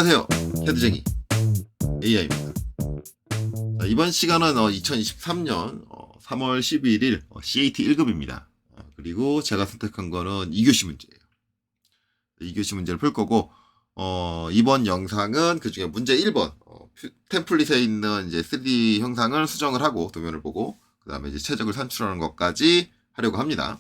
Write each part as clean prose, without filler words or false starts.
안녕하세요. 캐드쟁이 AI입니다. 자, 이번 시간은 2023년 3월 11일 CAT 1급입니다. 그리고 제가 선택한 거는 2교시 문제예요. 2교시 문제를 풀 거고, 이번 영상은 그 중에 문제 1번, 템플릿에 있는 이제 3D 형상을 수정을 하고 도면을 보고, 그 다음에 이제 최적을 산출하는 것까지 하려고 합니다.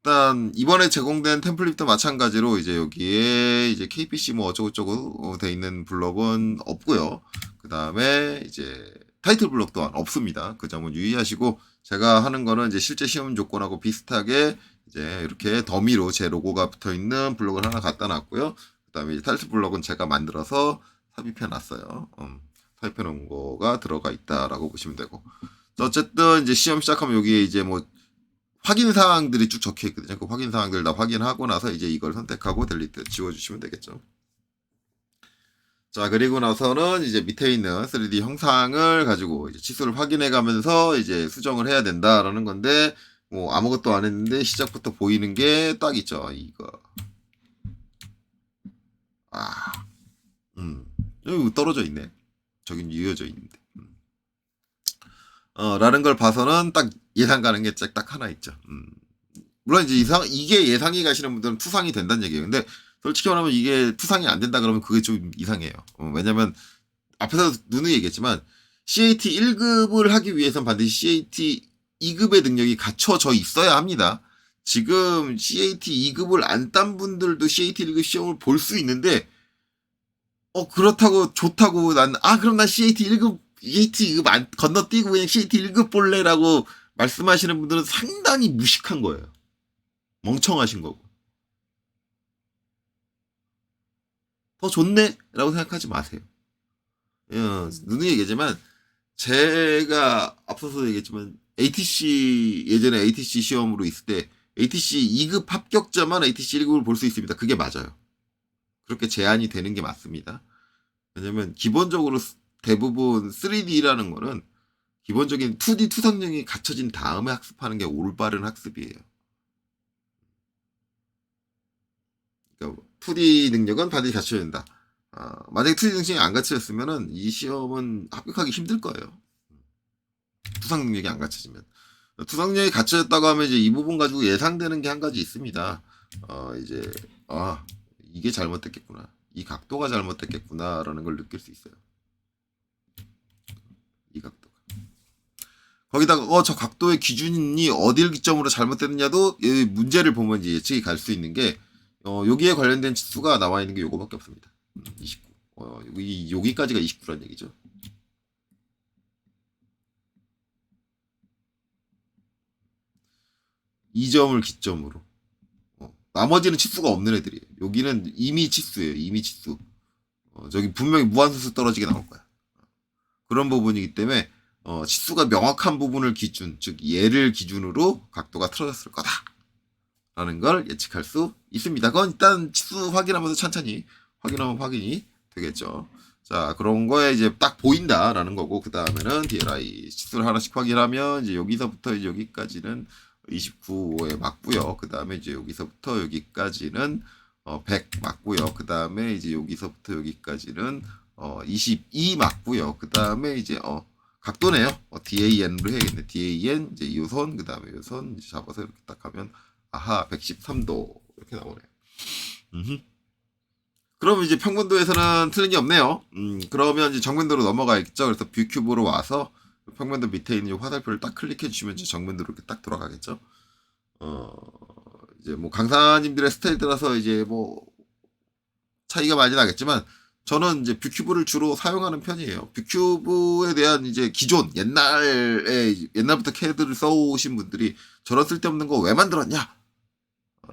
일단 이번에 제공된 템플릿도 마찬가지로 이제 여기에 이제 KPC 뭐 어쩌고저쩌고 돼 있는 블럭은 없고요. 그 다음에 이제 타이틀 블럭 또한 없습니다. 그 점은 유의하시고, 제가 하는 거는 이제 실제 시험 조건하고 비슷하게 이제 이렇게 더미로 제 로고가 붙어 있는 블럭을 하나 갖다 놨고요. 그 다음에 타이틀 블럭은 제가 만들어서 삽입해 놨어요. 삽입해 놓은 거가 들어가 있다라고 보시면 되고, 어쨌든 이제 시험 시작하면 여기에 이제 뭐 확인 사항들이 쭉 적혀 있거든요. 그 확인 사항들 다 확인하고 나서 이제 이걸 선택하고 델리트 지워주시면 되겠죠. 자, 그리고 나서는 이제 밑에 있는 3D 형상을 가지고 이제 치수를 확인해 가면서 이제 수정을 해야 된다라는 건데, 뭐 아무것도 안 했는데 시작부터 보이는 게 딱 있죠. 이거. 여기 떨어져 있네. 저긴 이어져 있는데. 라는 걸 봐서는 딱 예상 가는 게 딱 하나 있죠. 물론 이제 이게 예상이 가시는 분들은 투상이 된다는 얘기예요. 근데 솔직히 말하면 이게 투상이 안 된다 그러면 그게 좀 이상해요. 왜냐면 앞에서 누누이 얘기했지만 CAT 1급을 하기 위해선 반드시 CAT 2급의 능력이 갖춰져 있어야 합니다. 지금 CAT 2급을 안 딴 분들도 CAT 1급 시험을 볼 수 있는데, 그렇다고 좋다고 그럼 난 CAT 1급 CAT 2급 건너뛰고 그냥 CAT 1급 볼래라고 말씀하시는 분들은 상당히 무식한 거예요. 멍청하신 거고. 더 좋네? 라고 생각하지 마세요. 누누이 얘기하지만, 제가 앞서서 얘기했지만, 예전에 ATC 시험으로 있을 때, ATC 2급 합격자만 ATC 1급을 볼 수 있습니다. 그게 맞아요. 그렇게 제한이 되는 게 맞습니다. 왜냐면, 기본적으로 대부분 3D라는 거는, 기본적인 2D 투성능이 갖춰진 다음에 학습하는 게 올바른 학습이에요. 그러니까 2D 능력은 반드시 갖춰야 된다. 만약에 2D 능력이 안 갖춰졌으면은 이 시험은 합격하기 힘들 거예요. 투상 능력이 안 갖춰지면. 투상 능력이 갖춰졌다고 하면 이제 이 부분 가지고 예상되는 게 한 가지 있습니다. 이제 이게 잘못됐겠구나. 이 각도가 잘못됐겠구나라는 걸 느낄 수 있어요. 이 각도가. 거기다가 저 각도의 기준이 어딜 기점으로 잘못됐느냐도 문제를 보면 이제 예측이 갈 수 있는 게, 여기에 관련된 치수가 나와 있는 게 요거밖에 없습니다. 29. 여기까지가 29란 얘기죠. 이 점을 기점으로. 나머지는 치수가 없는 애들이에요. 여기는 이미 치수예요. 이미 치수. 저기 분명히 무한소수 떨어지게 나올 거야. 그런 부분이기 때문에 치수가 명확한 부분을 기준, 즉 얘를 기준으로 각도가 틀어졌을 거다 라는 걸 예측할 수 있습니다. 그건 일단 치수 확인하면서 천천히 확인하면 확인이 되겠죠. 자, 그런 거에 이제 딱 보인다라는 거고, 그 다음에는 DLI 치수를 하나씩 확인하면 이제 여기서부터 이제 여기까지는 29에 맞고요. 그 다음에 이제 여기서부터 여기까지는 100 맞고요. 그 다음에 이제 여기서부터 여기까지는 22 맞고요. 그 다음에 이제 각도네요. DAN으로 해야겠네. DAN 이제 이 선, 그 다음에 이 선 이제 잡아서 이렇게 딱 하면 113도 이렇게 나오네요. 그러면 이제 평면도에서는 틀린 게 없네요. 그러면 이제 정면도로 넘어가겠죠. 그래서 뷰 큐브로 와서 평면도 밑에 있는 이 화살표를 딱 클릭해 주시면 이제 정면도로 이렇게 딱 돌아가겠죠. 이제 뭐 강사님들의 스타일에 따라서 이제 뭐 차이가 많이 나겠지만, 저는 이제 뷰큐브를 주로 사용하는 편이에요. 뷰큐브에 대한 이제 기존 옛날부터 캐드를 써오신 분들이 저런 쓸데없는 거 왜 만들었냐?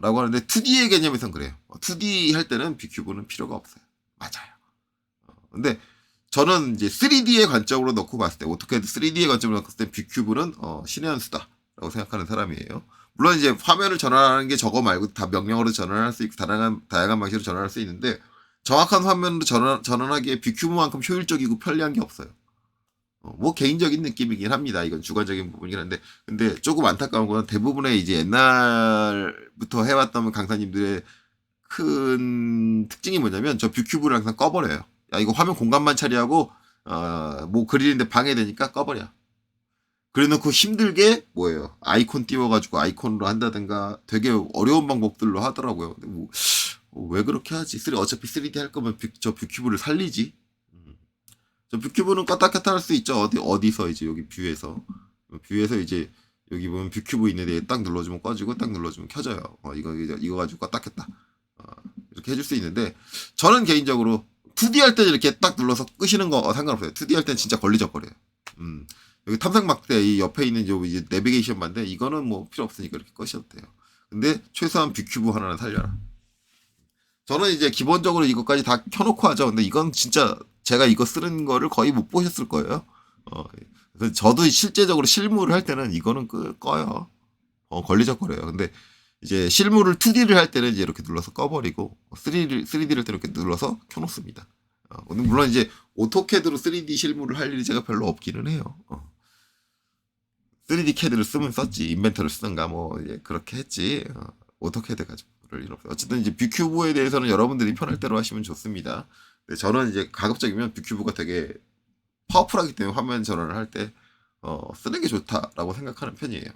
라고 하는데 2D의 개념에선 그래요. 2D 할 때는 뷰큐브는 필요가 없어요. 맞아요. 근데 저는 이제 3D의 관점으로 놓고 봤을 때, 오토캐드 3D의 관점으로 놓고 봤을 때 뷰큐브는 신의 한 수다라고 생각하는 사람이에요. 물론 이제 화면을 전환하는 게 저거 말고 다 명령어로 전환할 수 있고 다양한 방식으로 전환할 수 있는데, 정확한 화면으로 전환하기에 뷰큐브만큼 효율적이고 편리한 게 없어요. 뭐 개인적인 느낌이긴 합니다. 이건 주관적인 부분이긴 한데, 근데 조금 안타까운 건 대부분의 이제 옛날부터 해왔던 강사님들의 큰 특징이 뭐냐면 저 뷰큐브를 항상 꺼버려요. 야, 이거 화면 공간만 처리하고 뭐 그리는데 방해되니까 꺼버려. 그래놓고 힘들게 뭐예요? 아이콘 띄워가지고 아이콘으로 한다든가 되게 어려운 방법들로 하더라고요. 근데 뭐, 왜 그렇게 하지? 어차피 3D 할 거면 저 뷰큐브를 살리지. 저 뷰큐브는 껐다 켰다 할 수 있죠. 어디서 이제 여기 뷰에서 이제 여기 보면 뷰큐브 있는데 딱 눌러주면 꺼지고 딱 눌러주면 켜져요. 이거 가지고 껐다 켰다. 이렇게 해줄 수 있는데 저는 개인적으로 2D 할 때 이렇게 딱 눌러서 끄시는 거 상관없어요. 2D 할 땐 진짜 걸리적거려요. 여기 탐색막대 이 옆에 있는 이제 내비게이션 반대 이거는 뭐 필요 없으니까 이렇게 끄셔도 돼요. 근데 최소한 뷰큐브 하나는 살려라. 저는 이제 기본적으로 이것까지 다 켜놓고 하죠. 근데 이건 진짜 제가 이거 쓰는 거를 거의 못 보셨을 거예요. 그래서 저도 실제적으로 실무를 할 때는 이거는 꺼요. 걸리적거려요. 근데 이제 실무를 2D를 할 때는 이제 이렇게 눌러서 꺼버리고 3D를 할 때 이렇게 눌러서 켜놓습니다. 물론 이제 오토캐드로 3D 실무를 할 일이 제가 별로 없기는 해요. 3D 캐드를 쓰면 썼지 인벤터를 쓰던가 뭐 이제 그렇게 했지 오토캐드 가지고 그럴 일 없어요. 어쨌든 이제 뷰큐브에 대해서는 여러분들이 편할 대로 하시면 좋습니다. 근데 저는 이제 가급적이면 뷰큐브가 되게 파워풀하기 때문에 화면 전환을 할 때 쓰는 게 좋다라고 생각하는 편이에요.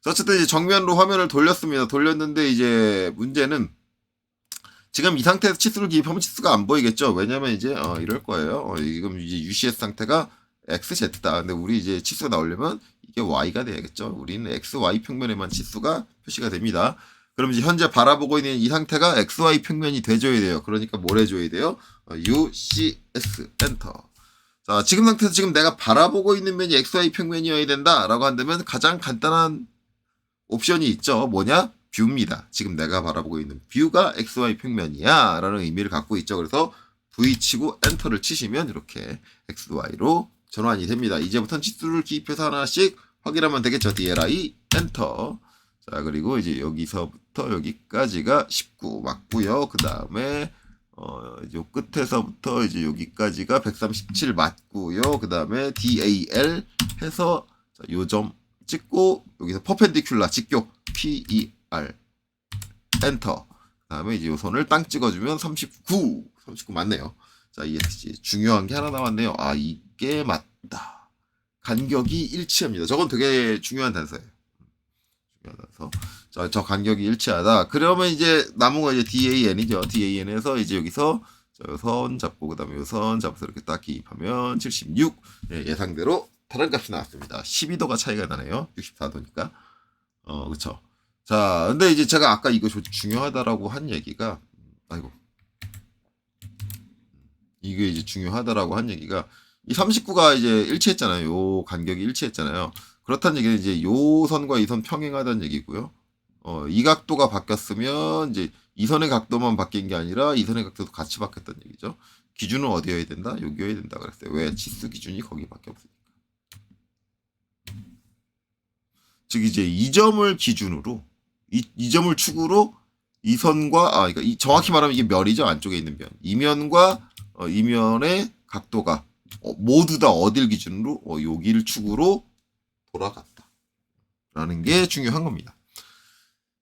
자, 어쨌든 이제 정면으로 화면을 돌렸습니다. 돌렸는데 이제 문제는 지금 이 상태에서 치수를 기입하면 치수가 안 보이겠죠. 왜냐면 이제 이럴 거예요. 지금 이제 UCS 상태가 XZ다. 근데 우리 이제 치수가 나오려면 이게 Y가 돼야겠죠. 우리는 XY 평면에만 치수가 표시가 됩니다. 그럼 이제 현재 바라보고 있는 이 상태가 XY 평면이 돼줘야 돼요. 그러니까 뭘 해줘야 돼요? UCS 엔터. 자, 지금 상태에서 지금 내가 바라보고 있는 면이 XY 평면이어야 된다라고 한다면 가장 간단한 옵션이 있죠. 뭐냐? 뷰입니다. 지금 내가 바라보고 있는 뷰가 XY 평면이야 라는 의미를 갖고 있죠. 그래서 V 치고 엔터를 치시면 이렇게 XY로 전환이 됩니다. 이제부터는 치수를 기입해서 하나씩 확인하면 되겠죠. DLI 엔터. 자, 그리고 이제 여기서부터 여기까지가 19 맞고요. 그 다음에 이제 끝에서부터 이제 여기까지가 137 맞고요. 그 다음에 DAL 해서 요 점 찍고 여기서 퍼펜디큘라 직교 PER 엔터. 그 다음에 이제 요 선을 땅 찍어주면 39 맞네요. 자, ESG 중요한 게 하나 남았네요. 이게 맞다. 간격이 일치합니다. 저건 되게 중요한 단서예요. 자, 저 간격이 일치하다. 그러면 이제 남은 거 이제 DAN이죠. DAN에서 이제 여기서 요 선 잡고 그다음에 요 선 잡아서 이렇게 딱 기입하면 76 예상대로 다른 값이 나왔습니다. 12도가 차이가 나네요. 64도니까. 그쵸. 자, 근데 이제 제가 아까 이거 중요하다라고 한 얘기가, 이게 이제 중요하다라고 한 얘기가, 이 39가 이제 일치했잖아요. 요 간격이 일치했잖아요. 그렇다는 얘기는 이제 요 선과 이 선 평행하다는 얘기고요. 이 각도가 바뀌었으면 이제 이 선의 각도만 바뀐 게 아니라 이 선의 각도도 같이 바뀌었다는 얘기죠. 기준은 어디여야 된다? 여기여야 된다 그랬어요. 왜? 치수 기준이 거기밖에 없으니까. 즉 이제 이 점을 기준으로 이 점을 축으로 이 선과 그러니까 정확히 말하면 이게 면이죠. 안쪽에 있는 면. 이 면과 이 면의 각도가 모두 다 어딜 기준으로 여기를 축으로 돌아갔다. 라는 게 중요한 겁니다.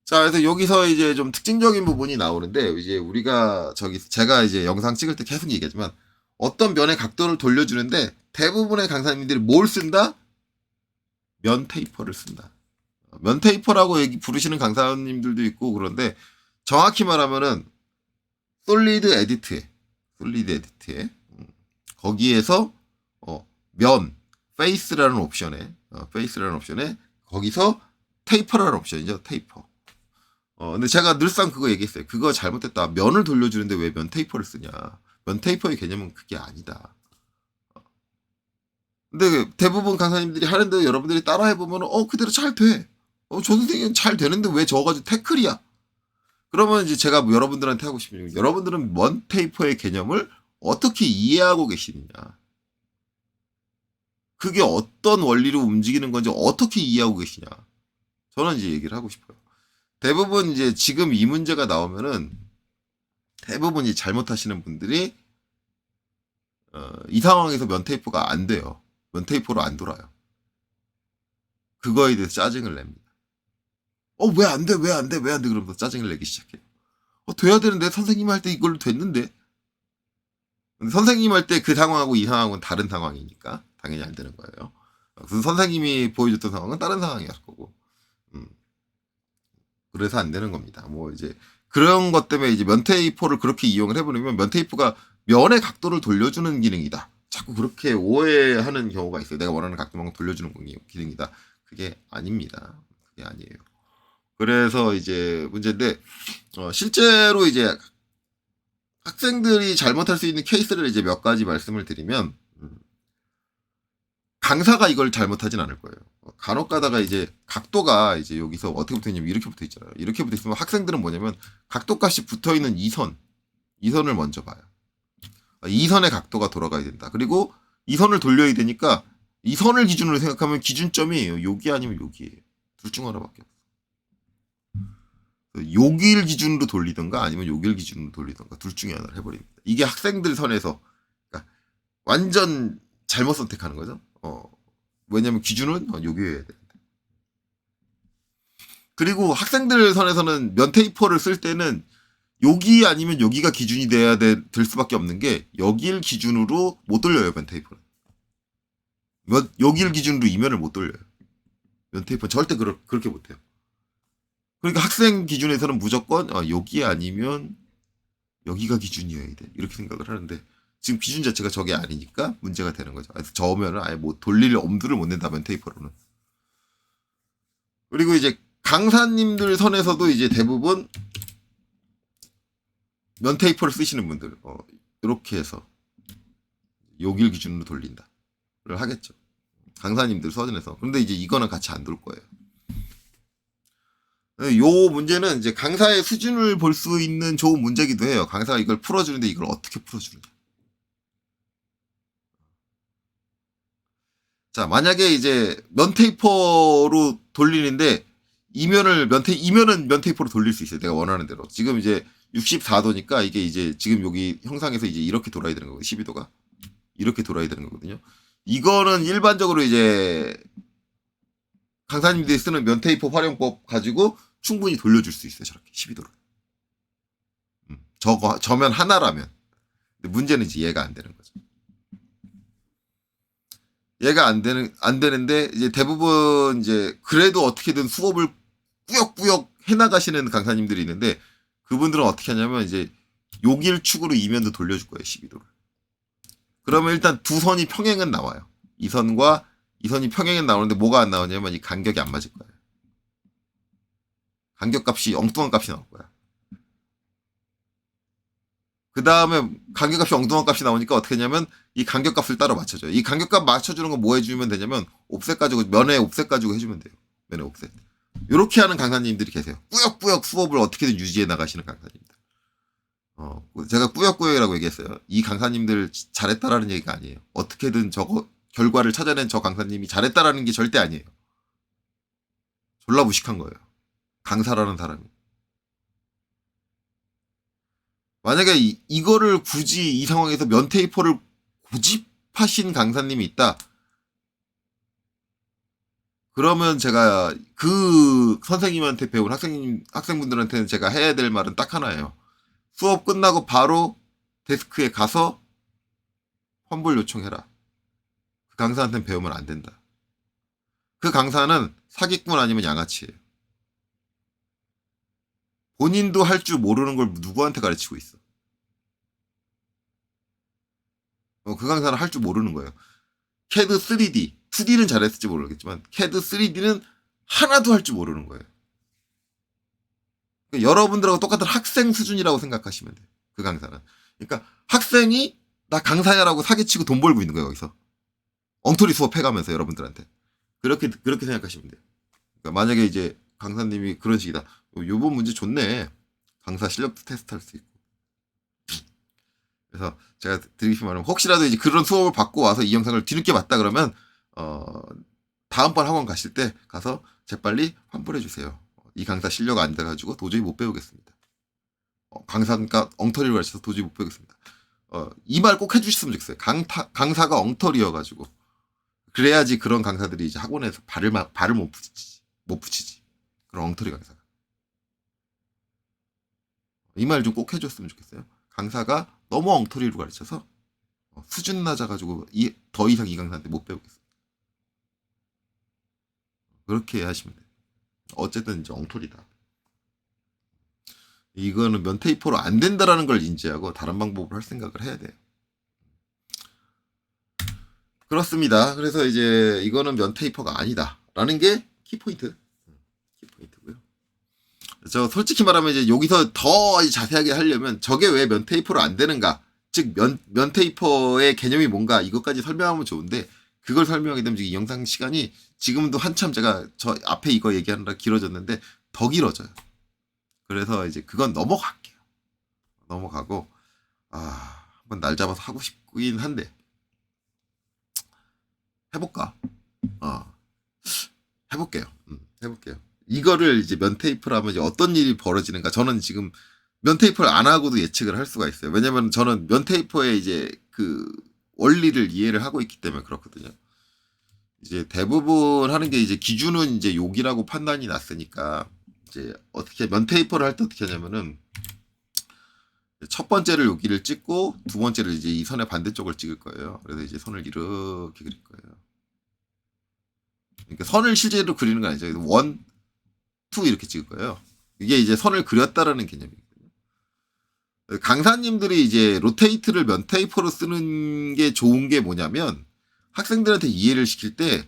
자, 그래서 여기서 이제 좀 특징적인 부분이 나오는데 이제 우리가 제가 이제 영상 찍을 때 계속 얘기하지만 어떤 면의 각도를 돌려주는데 대부분의 강사님들이 뭘 쓴다? 면 테이퍼를 쓴다. 면 테이퍼라고 부르시는 강사님들도 있고 그런데 정확히 말하면은 솔리드 에디트에 거기에서 면 페이스라는 옵션에 거기서 테이퍼라는 옵션이죠. 테이퍼. 근데 제가 늘상 그거 얘기했어요. 그거 잘못됐다. 면을 돌려주는데 왜 면 테이퍼를 쓰냐. 면 테이퍼의 개념은 그게 아니다. 근데 대부분 강사님들이 하는데 여러분들이 따라해보면 그대로 잘 돼. 저 선생님 잘 되는데 왜 저거 가지고 태클이야? 그러면 이제 제가 여러분들한테 하고 싶은 얘기, 여러분들은 면 테이퍼의 개념을 어떻게 이해하고 계시느냐. 그게 어떤 원리로 움직이는 건지 어떻게 이해하고 계시냐. 저는 이제 얘기를 하고 싶어요. 대부분 이제 지금 이 문제가 나오면은 대부분 이제 잘못하시는 분들이 이 상황에서 면 테이프가 안 돼요. 면 테이프로 안 돌아요. 그거에 대해서 짜증을 냅니다. 왜 안 돼? 그러면서 짜증을 내기 시작해요. 돼야 되는데 선생님 할 때 이걸로 됐는데. 근데 선생님 할 때 그 상황하고 이 상황은 다른 상황이니까 당연히 안 되는 거예요. 그 선생님이 보여줬던 상황은 다른 상황이었을 거고. 음, 그래서 안 되는 겁니다. 뭐 이제 그런 것 때문에 이제 면테이프를 그렇게 이용을 해버리면 면테이프가 면의 각도를 돌려주는 기능이다. 자꾸 그렇게 오해하는 경우가 있어요. 내가 원하는 각도만 돌려주는 기능이다. 그게 아닙니다. 그게 아니에요. 그래서 이제 문제인데 실제로 이제 학생들이 잘못할 수 있는 케이스를 이제 몇 가지 말씀을 드리면 강사가 이걸 잘못하진 않을 거예요. 간혹 가다가 이제 각도가 이제 여기서 어떻게 붙어 있냐면 이렇게 붙어 있잖아요. 이렇게 붙어 있으면 학생들은 뭐냐면 각도값이 붙어 있는 이선을 먼저 봐요. 이 선의 각도가 돌아가야 된다. 그리고 이 선을 돌려야 되니까 이 선을 기준으로 생각하면 기준점이 여기 아니면 여기예요. 둘 중 하나밖에 없어. 여기를 기준으로 돌리던가 아니면 여기를 기준으로 돌리던가 둘 중에 하나를 해버립니다. 이게 학생들 선에서 그러니까 완전 잘못 선택하는 거죠. 왜냐면 기준은 여기여야 돼. 그리고 학생들 선에서는 면테이퍼를 쓸 때는 여기 아니면 여기가 기준이 될 수밖에 없는 게 여기를 기준으로 못 돌려요, 면테이퍼는. 여기를 기준으로 이면을 못 돌려요. 면테이퍼는 절대 그렇게 못해요. 그러니까 학생 기준에서는 무조건 여기 아니면 여기가 기준이어야 돼. 이렇게 생각을 하는데 지금 기준 자체가 저게 아니니까 문제가 되는 거죠. 그래서 저으면은 아예 뭐 돌릴 엄두를 못 낸다, 면테이퍼로는. 그리고 이제 강사님들 선에서도 이제 대부분 면테이퍼를 쓰시는 분들 이렇게 해서 여길 기준으로 돌린다를 하겠죠. 강사님들 서준에서. 그런데 이제 이거는 같이 안 돌 거예요. 요 문제는 이제 강사의 수준을 볼 수 있는 좋은 문제기도 해요. 강사가 이걸 풀어주는데 이걸 어떻게 풀어주느냐. 자, 만약에 이제 면테이퍼로 돌리는데 이면은 면테이퍼로 돌릴 수 있어요. 내가 원하는 대로. 지금 이제 64도니까 이게 이제 지금 여기 형상에서 이제 이렇게 돌아야 되는 거거든요. 12도가. 이렇게 돌아야 되는 거거든요. 이거는 일반적으로 이제 강사님들이 쓰는 면테이퍼 활용법 가지고 충분히 돌려줄 수 있어요. 저렇게 12도를. 저면 하나라면. 근데 문제는 이제 얘가 안 되는 거죠. 얘가 안 되는데 이제 대부분 이제 그래도 어떻게든 수업을 꾸역꾸역 해나가시는 강사님들이 있는데 그분들은 어떻게 하냐면 이제 요길 축으로 이면도 돌려줄 거예요. 12도를. 그러면 일단 두 선이 평행은 나와요. 이 선과 이 선이 평행은 나오는데 뭐가 안 나오냐면 이 간격이 안 맞을 거예요. 간격값이 엉뚱한 값이 나올 거야. 그 다음에 간격값이 엉뚱한 값이 나오니까 어떻게 하냐면 이 간격값을 따로 맞춰줘요. 이 간격값 맞춰주는 건 뭐 해주면 되냐면 옵셋 가지고 면에 옵셋 가지고 해주면 돼요. 면에 옵셋. 이렇게 하는 강사님들이 계세요. 꾸역꾸역 수업을 어떻게든 유지해 나가시는 강사님들. 제가 꾸역꾸역이라고 얘기했어요. 이 강사님들 잘했다라는 얘기가 아니에요. 어떻게든 저거 결과를 찾아낸 저 강사님이 잘했다라는 게 절대 아니에요. 졸라 무식한 거예요. 강사라는 사람이. 만약에 이거를 굳이 이 상황에서 면테이퍼를 고집하신 강사님이 있다. 그러면 제가 그 선생님한테 배운 학생분들한테는 제가 해야 될 말은 딱 하나예요. 수업 끝나고 바로 데스크에 가서 환불 요청해라. 그 강사한테는 배우면 안 된다. 그 강사는 사기꾼 아니면 양아치예요. 본인도 할 줄 모르는 걸 누구한테 가르치고 있어. 그 강사는 할 줄 모르는 거예요. CAD 3D, 2D는 잘했을지 모르겠지만 CAD 3D는 하나도 할 줄 모르는 거예요. 그러니까 여러분들하고 똑같은 학생 수준이라고 생각하시면 돼요. 그 강사는. 그러니까 학생이 나 강사야라고 사기치고 돈 벌고 있는 거예요. 여기서. 엉터리 수업 해가면서 여러분들한테. 그렇게 생각하시면 돼요. 그러니까 만약에 이제 강사님이 그런 식이다. 요번 문제 좋네. 강사 실력도 테스트할 수 있고. 그래서 제가 드리고 싶은 말은 혹시라도 이제 그런 수업을 받고 와서 이 영상을 뒤늦게 봤다 그러면 다음번 학원 가실 때 가서 재빨리 환불해 주세요. 이 강사 실력 안 돼가지고 도저히 못 배우겠습니다. 강사가 엉터리를 가르쳐서 도저히 못 배우겠습니다. 이 말 꼭 해주셨으면 좋겠어요. 강사가 엉터리여가지고 그래야지 그런 강사들이 이제 학원에서 발을 못 붙이지. 그런 엉터리 강사가. 이 말 좀 꼭 해줬으면 좋겠어요. 강사가 너무 엉터리로 가르쳐서 수준 낮아가지고 더 이상 이 강사한테 못 배우겠어요. 그렇게 하시면 돼요. 어쨌든 이제 엉터리다. 이거는 면테이퍼로 안 된다라는 걸 인지하고 다른 방법을 할 생각을 해야 돼요. 그렇습니다. 그래서 이제 이거는 면테이퍼가 아니다라는 게 키포인트. 키포인트고요. 저 솔직히 말하면 이제 여기서 더 자세하게 하려면 저게 왜 면테이퍼로 안 되는가, 즉 면테이퍼의 개념이 뭔가 이것까지 설명하면 좋은데 그걸 설명하게 되면 이 영상 시간이 지금도 한참 제가 저 앞에 이거 얘기하느라 길어졌는데 더 길어져요. 그래서 이제 그건 넘어갈게요. 넘어가고 한번 날 잡아서 하고 싶긴 한데 해볼까? 해볼게요. 해볼게요. 이거를 이제 면테이프를 하면 이제 어떤 일이 벌어지는가. 저는 지금 면테이프를 안 하고도 예측을 할 수가 있어요. 왜냐면 저는 면테이퍼의 이제 그 원리를 이해를 하고 있기 때문에 그렇거든요. 이제 대부분 하는 게 이제 기준은 이제 욕이라고 판단이 났으니까 이제 어떻게 면테이퍼를 할 때 어떻게 하냐면은 첫 번째를 여기를 찍고 두 번째를 이제 이 선의 반대쪽을 찍을 거예요. 그래서 이제 선을 이렇게 그릴 거예요. 그러니까 선을 실제로 그리는 건 아니죠. 원, 투 이렇게 찍을 거예요. 이게 이제 선을 그렸다라는 개념이거든요. 강사님들이 이제 로테이트를 면테이퍼로 쓰는 게 좋은 게 뭐냐면 학생들한테 이해를 시킬 때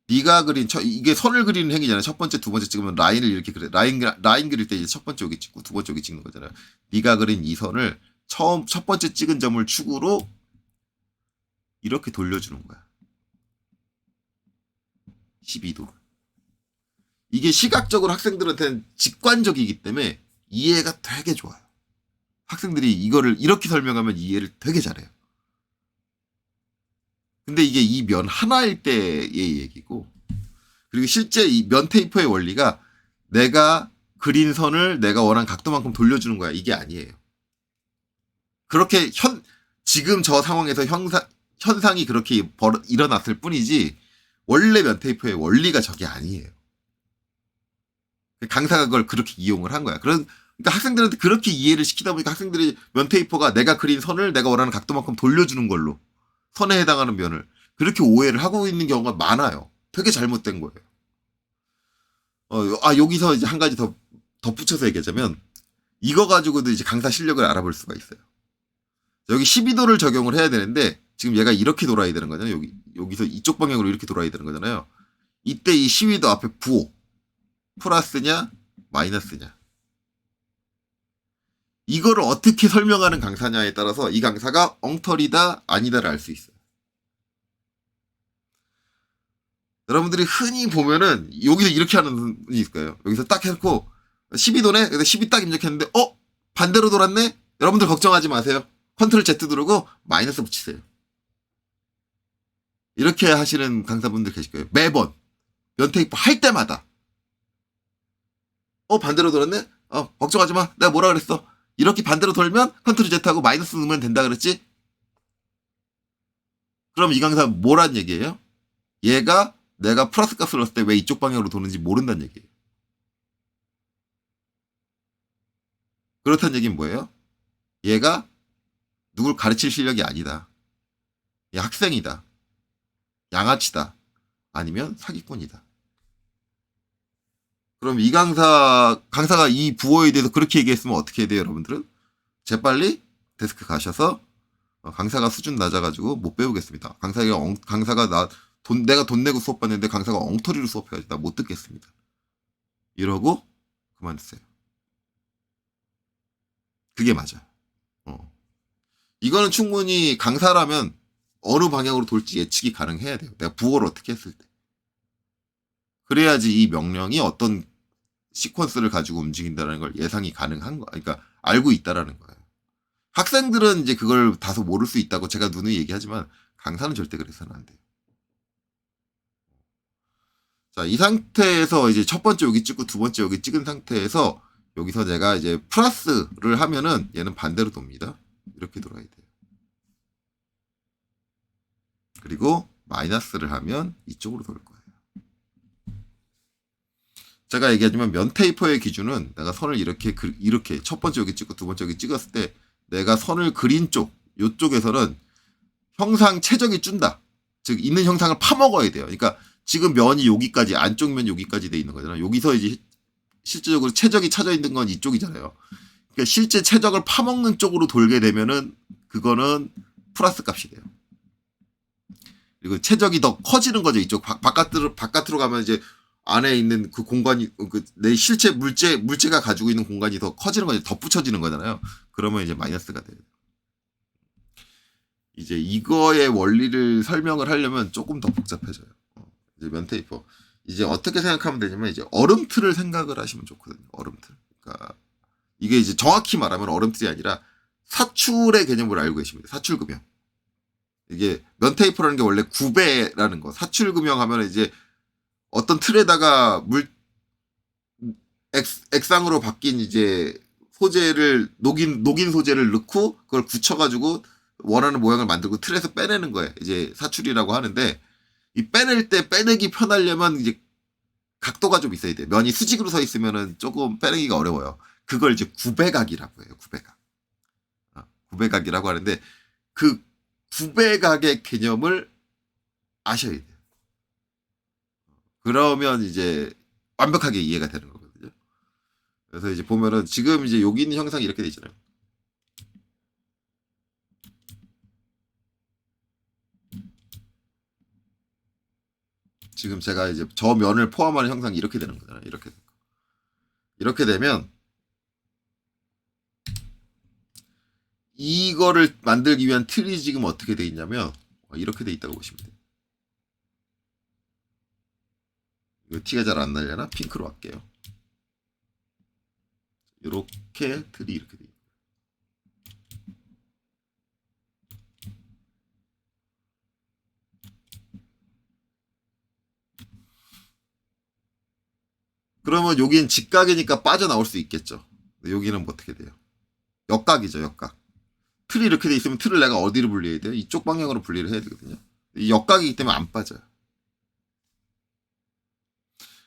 네가 그린 이게 선을 그리는 행위잖아요. 첫 번째, 두 번째 찍으면 라인을 이렇게 그려. 라인 그릴 때 이제 첫 번째 여기 찍고 두 번째 여기 찍는 거잖아요. 네가 그린 이 선을 첫 번째 찍은 점을 축으로 이렇게 돌려주는 거야. 12도. 이게 시각적으로 학생들한테는 직관적이기 때문에 이해가 되게 좋아요. 학생들이 이거를 이렇게 설명하면 이해를 되게 잘해요. 근데 이게 이 면 하나일 때의 얘기고, 그리고 실제 이 면 테이퍼의 원리가 내가 그린 선을 내가 원하는 각도만큼 돌려주는 거야. 이게 아니에요. 그렇게 지금 저 상황에서 현상이 그렇게 일어났을 뿐이지 원래 면 테이퍼의 원리가 저게 아니에요. 강사가 그걸 그렇게 이용을 한 거야. 그러니까 학생들한테 그렇게 이해를 시키다 보니까 학생들이 면 테이퍼가 내가 그린 선을 내가 원하는 각도만큼 돌려주는 걸로 선에 해당하는 면을 그렇게 오해를 하고 있는 경우가 많아요. 되게 잘못된 거예요. 여기서 이제 한 가지 더 덧붙여서 얘기하자면 이거 가지고도 이제 강사 실력을 알아볼 수가 있어요. 여기 12도를 적용을 해야 되는데 지금 얘가 이렇게 돌아야 되는 거잖아요. 여기서 이쪽 방향으로 이렇게 돌아야 되는 거잖아요. 이때 이 12도 앞에 부호 플러스냐 마이너스냐 이거를 어떻게 설명하는 강사냐에 따라서 이 강사가 엉터리다 아니다를 알 수 있어요. 여러분들이 흔히 보면은 여기서 이렇게 하는 분이 있을 거예요. 여기서 딱 해놓고 12도네? 그래서 12 딱 입력했는데 반대로 돌았네? 여러분들 걱정하지 마세요. 컨트롤 Z 누르고 마이너스 붙이세요. 이렇게 하시는 강사분들 계실 거예요. 매번 면테이프 할 때마다 반대로 돌았네? 걱정하지 마. 내가 뭐라 그랬어? 이렇게 반대로 돌면 컨트롤 Z하고 마이너스 넣으면 된다 그랬지? 그럼 이 강사 뭐란 얘기예요? 얘가 내가 플러스 값을 넣었을 때 왜 이쪽 방향으로 도는지 모른다는 얘기예요. 그렇다는 얘기는 뭐예요? 얘가 누굴 가르칠 실력이 아니다. 얘 학생이다. 양아치다. 아니면 사기꾼이다. 그럼 이 강사가 이 부호에 대해서 그렇게 얘기했으면 어떻게 해야 돼요, 여러분들은? 재빨리 데스크 가셔서 강사가 수준 낮아가지고 못 배우겠습니다. 강사가 내가 돈 내고 수업 받는데 강사가 엉터리로 수업해가지고 나 못 듣겠습니다. 이러고 그만두세요. 그게 맞아요. 이거는 충분히 강사라면 어느 방향으로 돌지 예측이 가능해야 돼요. 내가 부호를 어떻게 했을 때. 그래야지 이 명령이 어떤 시퀀스를 가지고 움직인다는 걸 예상이 가능한 거, 그러니까 알고 있다라는 거예요. 학생들은 이제 그걸 다소 모를 수 있다고 제가 누누이 얘기하지만 강사는 절대 그래서는 안 돼요. 자, 이 상태에서 이제 첫 번째 여기 찍고 두 번째 여기 찍은 상태에서 여기서 제가 이제 플러스를 하면은 얘는 반대로 돕니다. 이렇게 돌아야 돼요. 그리고 마이너스를 하면 이쪽으로 돌 거예요. 제가 얘기하지만 면 테이퍼의 기준은 내가 선을 이렇게 첫 번째 여기 찍고 두 번째 여기 찍었을 때 내가 선을 그린 쪽, 요쪽에서는 형상 최적이 준다. 즉, 있는 형상을 파먹어야 돼요. 그러니까 지금 면이 여기까지, 안쪽 면 여기까지 돼 있는 거잖아요. 여기서 이제 실질적으로 최적이 찾아 있는 건 이쪽이잖아요. 그러니까 실제 최적을 파먹는 쪽으로 돌게 되면은 그거는 플러스 값이 돼요. 그리고 최적이 더 커지는 거죠. 이쪽 바깥으로 가면 이제 안에 있는 그 공간이 내 실체 물체가 가지고 있는 공간이 더 커지는 거죠. 덧붙여지는 거잖아요. 그러면 이제 마이너스가 돼요. 이제 이거의 원리를 설명을 하려면 조금 더 복잡해져요. 이제 면테이퍼. 이제 어떻게 생각하면 되냐면 이제 얼음틀을 생각을 하시면 좋거든요. 얼음틀. 그러니까 이게 이제 정확히 말하면 얼음틀이 아니라 사출의 개념을 알고 계십니다. 사출금형. 이게 면테이퍼라는 게 원래 구배라는 거. 사출금형 하면 이제 어떤 틀에다가 액상으로 바뀐 이제 소재를 녹인 소재를 넣고 그걸 굳혀가지고 원하는 모양을 만들고 틀에서 빼내는 거예요. 이제 사출이라고 하는데 이 빼낼 때 빼내기 편하려면 이제 각도가 좀 있어야 돼요. 면이 수직으로 서 있으면은 조금 빼내기가 어려워요. 그걸 이제 구배각이라고 해요. 구배각. 구배각이라고 하는데 그 구배각의 개념을 아셔야 돼요. 그러면 이제 완벽하게 이해가 되는 거거든요. 그래서 이제 보면은 지금 이제 여기 있는 형상이 이렇게 돼 있잖아요. 지금 제가 이제 저 면을 포함하는 형상이 이렇게 되는 거잖아요. 이렇게 되면 이거를 만들기 위한 틀이 지금 어떻게 돼 있냐면 이렇게 돼 있다고 보시면 돼요. 이거 티가 잘 안 나려나? 핑크로 할게요. 이렇게 틀이 이렇게 돼 있어요. 그러면 여기는 직각이니까 빠져나올 수 있겠죠. 여기는 뭐 어떻게 돼요? 역각이죠, 역각. 틀이 이렇게 돼 있으면 틀을 내가 어디로 분리해야 돼요? 이쪽 방향으로 분리를 해야 되거든요. 이 역각이기 때문에 안 빠져요.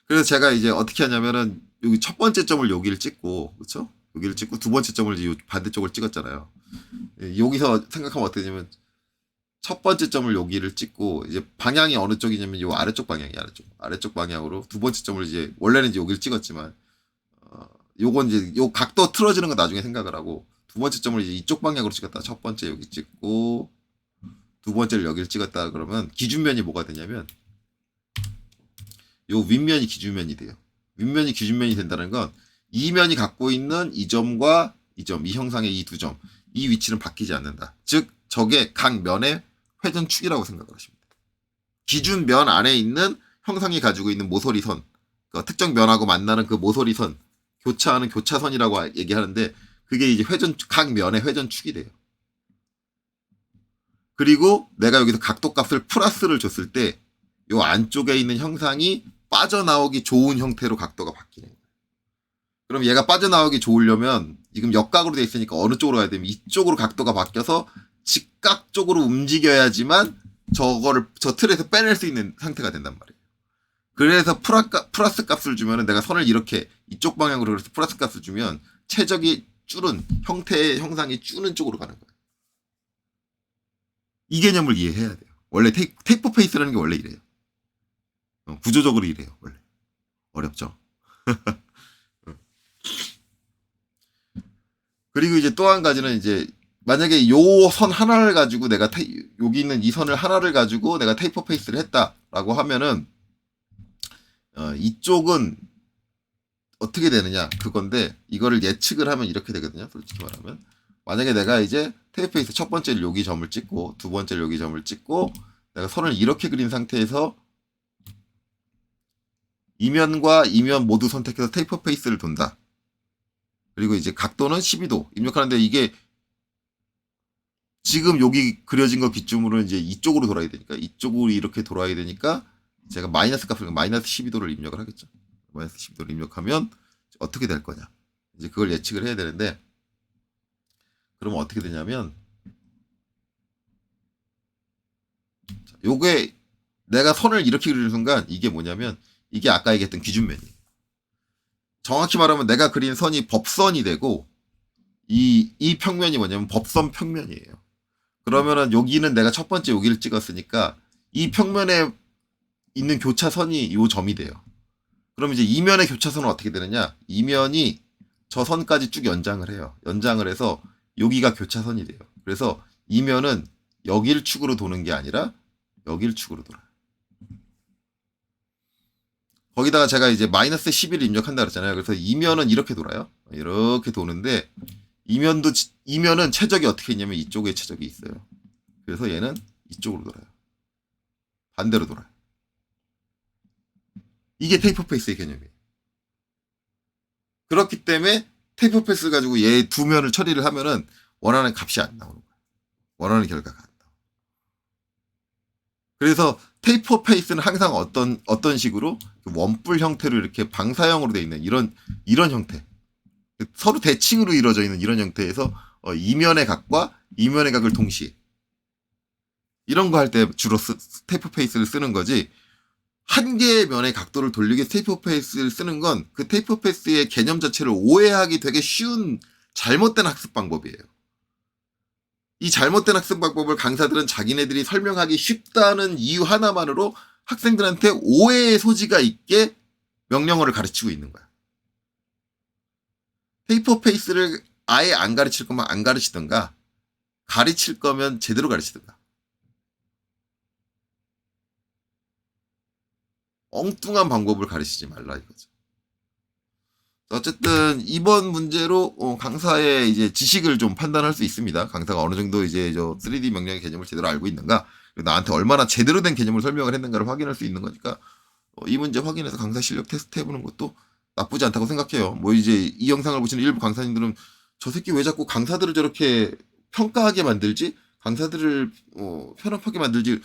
그래서 제가 이제 어떻게 하냐면은 여기 첫 번째 점을 여기를 찍고, 그렇죠? 여기를 찍고 두 번째 점을 이제 반대쪽을 찍었잖아요. 여기서 생각하면 어떻게 되냐면 첫 번째 점을 여기를 찍고 이제 방향이 어느 쪽이냐면 요 아래쪽 방향이 아래쪽 방향으로 두 번째 점을 이제 원래는 이제 여기를 찍었지만 요건 이제 요 각도 틀어지는 거 나중에 생각을 하고 두 번째 점을 이제 이쪽 방향으로 찍었다. 첫 번째 여기 찍고 두 번째를 여기를 찍었다. 그러면 기준면이 뭐가 되냐면 요 윗면이 기준면이 돼요. 윗면이 기준면이 된다는 건 이 면이 갖고 있는 이 점과 이 점, 이 형상의 이 두 점, 이 위치는 바뀌지 않는다. 즉 저게 각 면의 회전축이라고 생각을 하시면 돼요. 기준면 안에 있는 형상이 가지고 있는 모서리선, 그러니까 특정 면하고 만나는 그 모서리선, 교차하는 교차선이라고 얘기하는데 그게 이제 각 면의 회전축이 돼요. 그리고 내가 여기서 각도값을 플러스를 줬을 때 요 안쪽에 있는 형상이 빠져나오기 좋은 형태로 각도가 바뀌는 거예요. 그럼 얘가 빠져나오기 좋으려면 지금 역각으로 돼 있으니까 어느 쪽으로 가야 되면 이쪽으로 각도가 바뀌어서 직각적으로 움직여야지만 저 틀에서 빼낼 수 있는 상태가 된단 말이에요. 그래서 플러스 값을 주면은 내가 선을 이렇게 이쪽 방향으로 그래서 플러스 값을 주면 최적이 줄은 형태의 형상이 줄는 쪽으로 가는 거예요. 이 개념을 이해해야 돼요. 원래 테이프 페이스라는 게 원래 이래요. 구조적으로 이래요. 원래 어렵죠. 그리고 이제 또 한 가지는 이제 만약에 요 선 하나를 가지고 내가 여기 있는 이 선을 하나를 가지고 내가 테이퍼 페이스를 했다라고 하면은 이쪽은 어떻게 되느냐 그건데 이거를 예측을 하면 이렇게 되거든요. 솔직히 말하면 만약에 내가 이제 테이프 페이스 첫 번째를 여기 점을 찍고 두 번째를 여기 점을 찍고 내가 선을 이렇게 그린 상태에서 이면과 이면 모두 선택해서 테이퍼 페이스를 돈다. 그리고 이제 각도는 12도 입력하는데 이게 지금 여기 그려진 거 기준으로 이제 이쪽으로 돌아야 되니까 이쪽으로 이렇게 돌아야 되니까 제가 마이너스 값을 마이너스 12도를 입력을 하겠죠. 마이너스 12도를 입력하면 어떻게 될 거냐. 이제 그걸 예측을 해야 되는데 그러면 어떻게 되냐면 요게 내가 선을 이렇게 그리는 순간 이게 뭐냐면 이게 아까 얘기했던 기준면이에요. 정확히 말하면 내가 그린 선이 법선이 되고 이 평면이 뭐냐면 법선 평면이에요. 그러면은 여기는 내가 첫 번째 여기를 찍었으니까 이 평면에 있는 교차선이 요 점이 돼요. 그럼 이제 이면의 교차선은 어떻게 되느냐? 이면이 저 선까지 쭉 연장을 해요. 연장을 해서 여기가 교차선이 돼요. 그래서 이면은 여기를 축으로 도는 게 아니라 여기를 축으로 돌아요. 거기다가 제가 이제 마이너스 11을 입력한다 그랬잖아요. 그래서 이면은 이렇게 돌아요. 이렇게 도는데 이면은 최적이 어떻게 있냐면 이쪽에 최적이 있어요. 그래서 얘는 이쪽으로 돌아요. 반대로 돌아요. 이게 테이퍼 페이스의 개념이에요. 그렇기 때문에 테이퍼 페이스 가지고 얘 두 면을 처리를 하면은 원하는 값이 안 나오는 거예요. 원하는 결과가 안 나와. 그래서 테이퍼 페이스는 항상 어떤 식으로 원뿔 형태로 이렇게 방사형으로 돼 있는 이런 형태. 서로 대칭으로 이루어져 있는 이런 형태에서 이면의 각과 이면의 각을 동시에 이런 거 할 때 주로 테이퍼 페이스를 쓰는 거지. 한 개의 면의 각도를 돌리기 위해 테이퍼 페이스를 쓰는 건 그 테이퍼 페이스의 개념 자체를 오해하기 되게 쉬운 잘못된 학습 방법이에요. 이 잘못된 학습 방법을 강사들은 자기네들이 설명하기 쉽다는 이유 하나만으로 학생들한테 오해의 소지가 있게 명령어를 가르치고 있는 거야. 테이퍼 페이스를 아예 안 가르칠 거면 안 가르치든가 가르칠 거면 제대로 가르치든가. 엉뚱한 방법을 가르치지 말라 이거죠. 어쨌든 이번 문제로 강사의 이제 지식을 좀 판단할 수 있습니다. 강사가 어느 정도 이제 저 3D 명령의 개념을 제대로 알고 있는가, 나한테 얼마나 제대로 된 개념을 설명을 했는가를 확인할 수 있는 거니까 이 문제 확인해서 강사 실력 테스트 해보는 것도 나쁘지 않다고 생각해요. 뭐 이제 이 영상을 보시는 일부 강사님들은 저 새끼 왜 자꾸 강사들을 저렇게 평가하게 만들지? 강사들을 편협하게 만들지?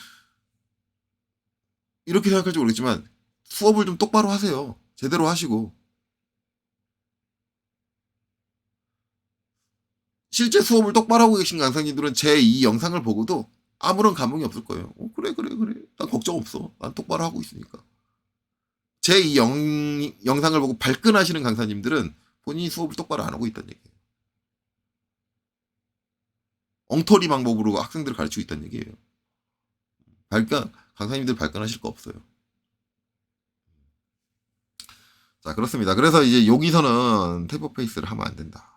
이렇게 생각할지 모르겠지만 수업을 좀 똑바로 하세요. 제대로 하시고. 실제 수업을 똑바로 하고 계신 강사님들은 제 이 영상을 보고도 아무런 감흥이 없을 거예요. 그래. 난 걱정 없어. 난 똑바로 하고 있으니까. 제 이 영상을 보고 발끈하시는 강사님들은 본인이 수업을 똑바로 안 하고 있다는 얘기예요. 엉터리 방법으로 학생들을 가르치고 있다는 얘기예요. 강사님들 발끈하실 거 없어요. 자, 그렇습니다. 그래서 이제 여기서는 테이퍼 페이스를 하면 안 된다.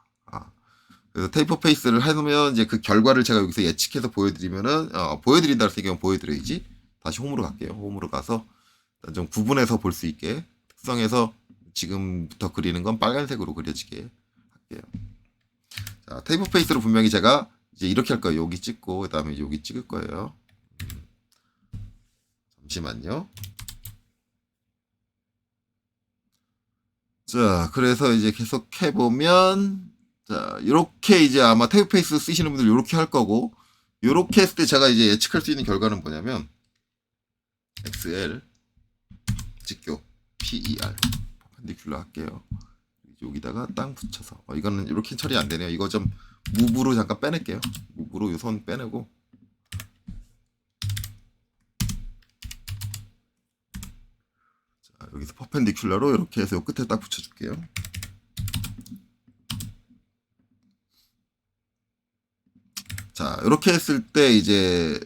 그래서 테이퍼 페이스를 해놓으면 이제 그 결과를 제가 여기서 예측해서 보여드리면은 보여드린다 했으니까 보여드려야지. 다시 홈으로 갈게요. 홈으로 가서 좀 구분해서 볼 수 있게 특성에서 지금부터 그리는 건 빨간색으로 그려지게 할게요. 자, 테이퍼 페이스로 분명히 제가 이제 이렇게 할 거예요. 여기 찍고 그다음에 여기 찍을 거예요. 잠시만요. 자, 그래서 이제 계속 해보면 자, 이렇게 이제 아마 테이프 페이스 쓰시는 분들 이렇게 할 거고, 이렇게 했을 때 제가 이제 예측할 수 있는 결과는 뭐냐면 XL 직교 PER 퍼펜디큘러 할게요. 여기다가 땅 붙여서 이거는 이렇게 처리 안 되네요. 이거 좀 무브로 잠깐 빼낼게요. 무브로 이 선 빼내고 자, 여기서 퍼펜디큘러로 이렇게 해서 이 끝에 딱 붙여줄게요. 자, 이렇게 했을 때 이제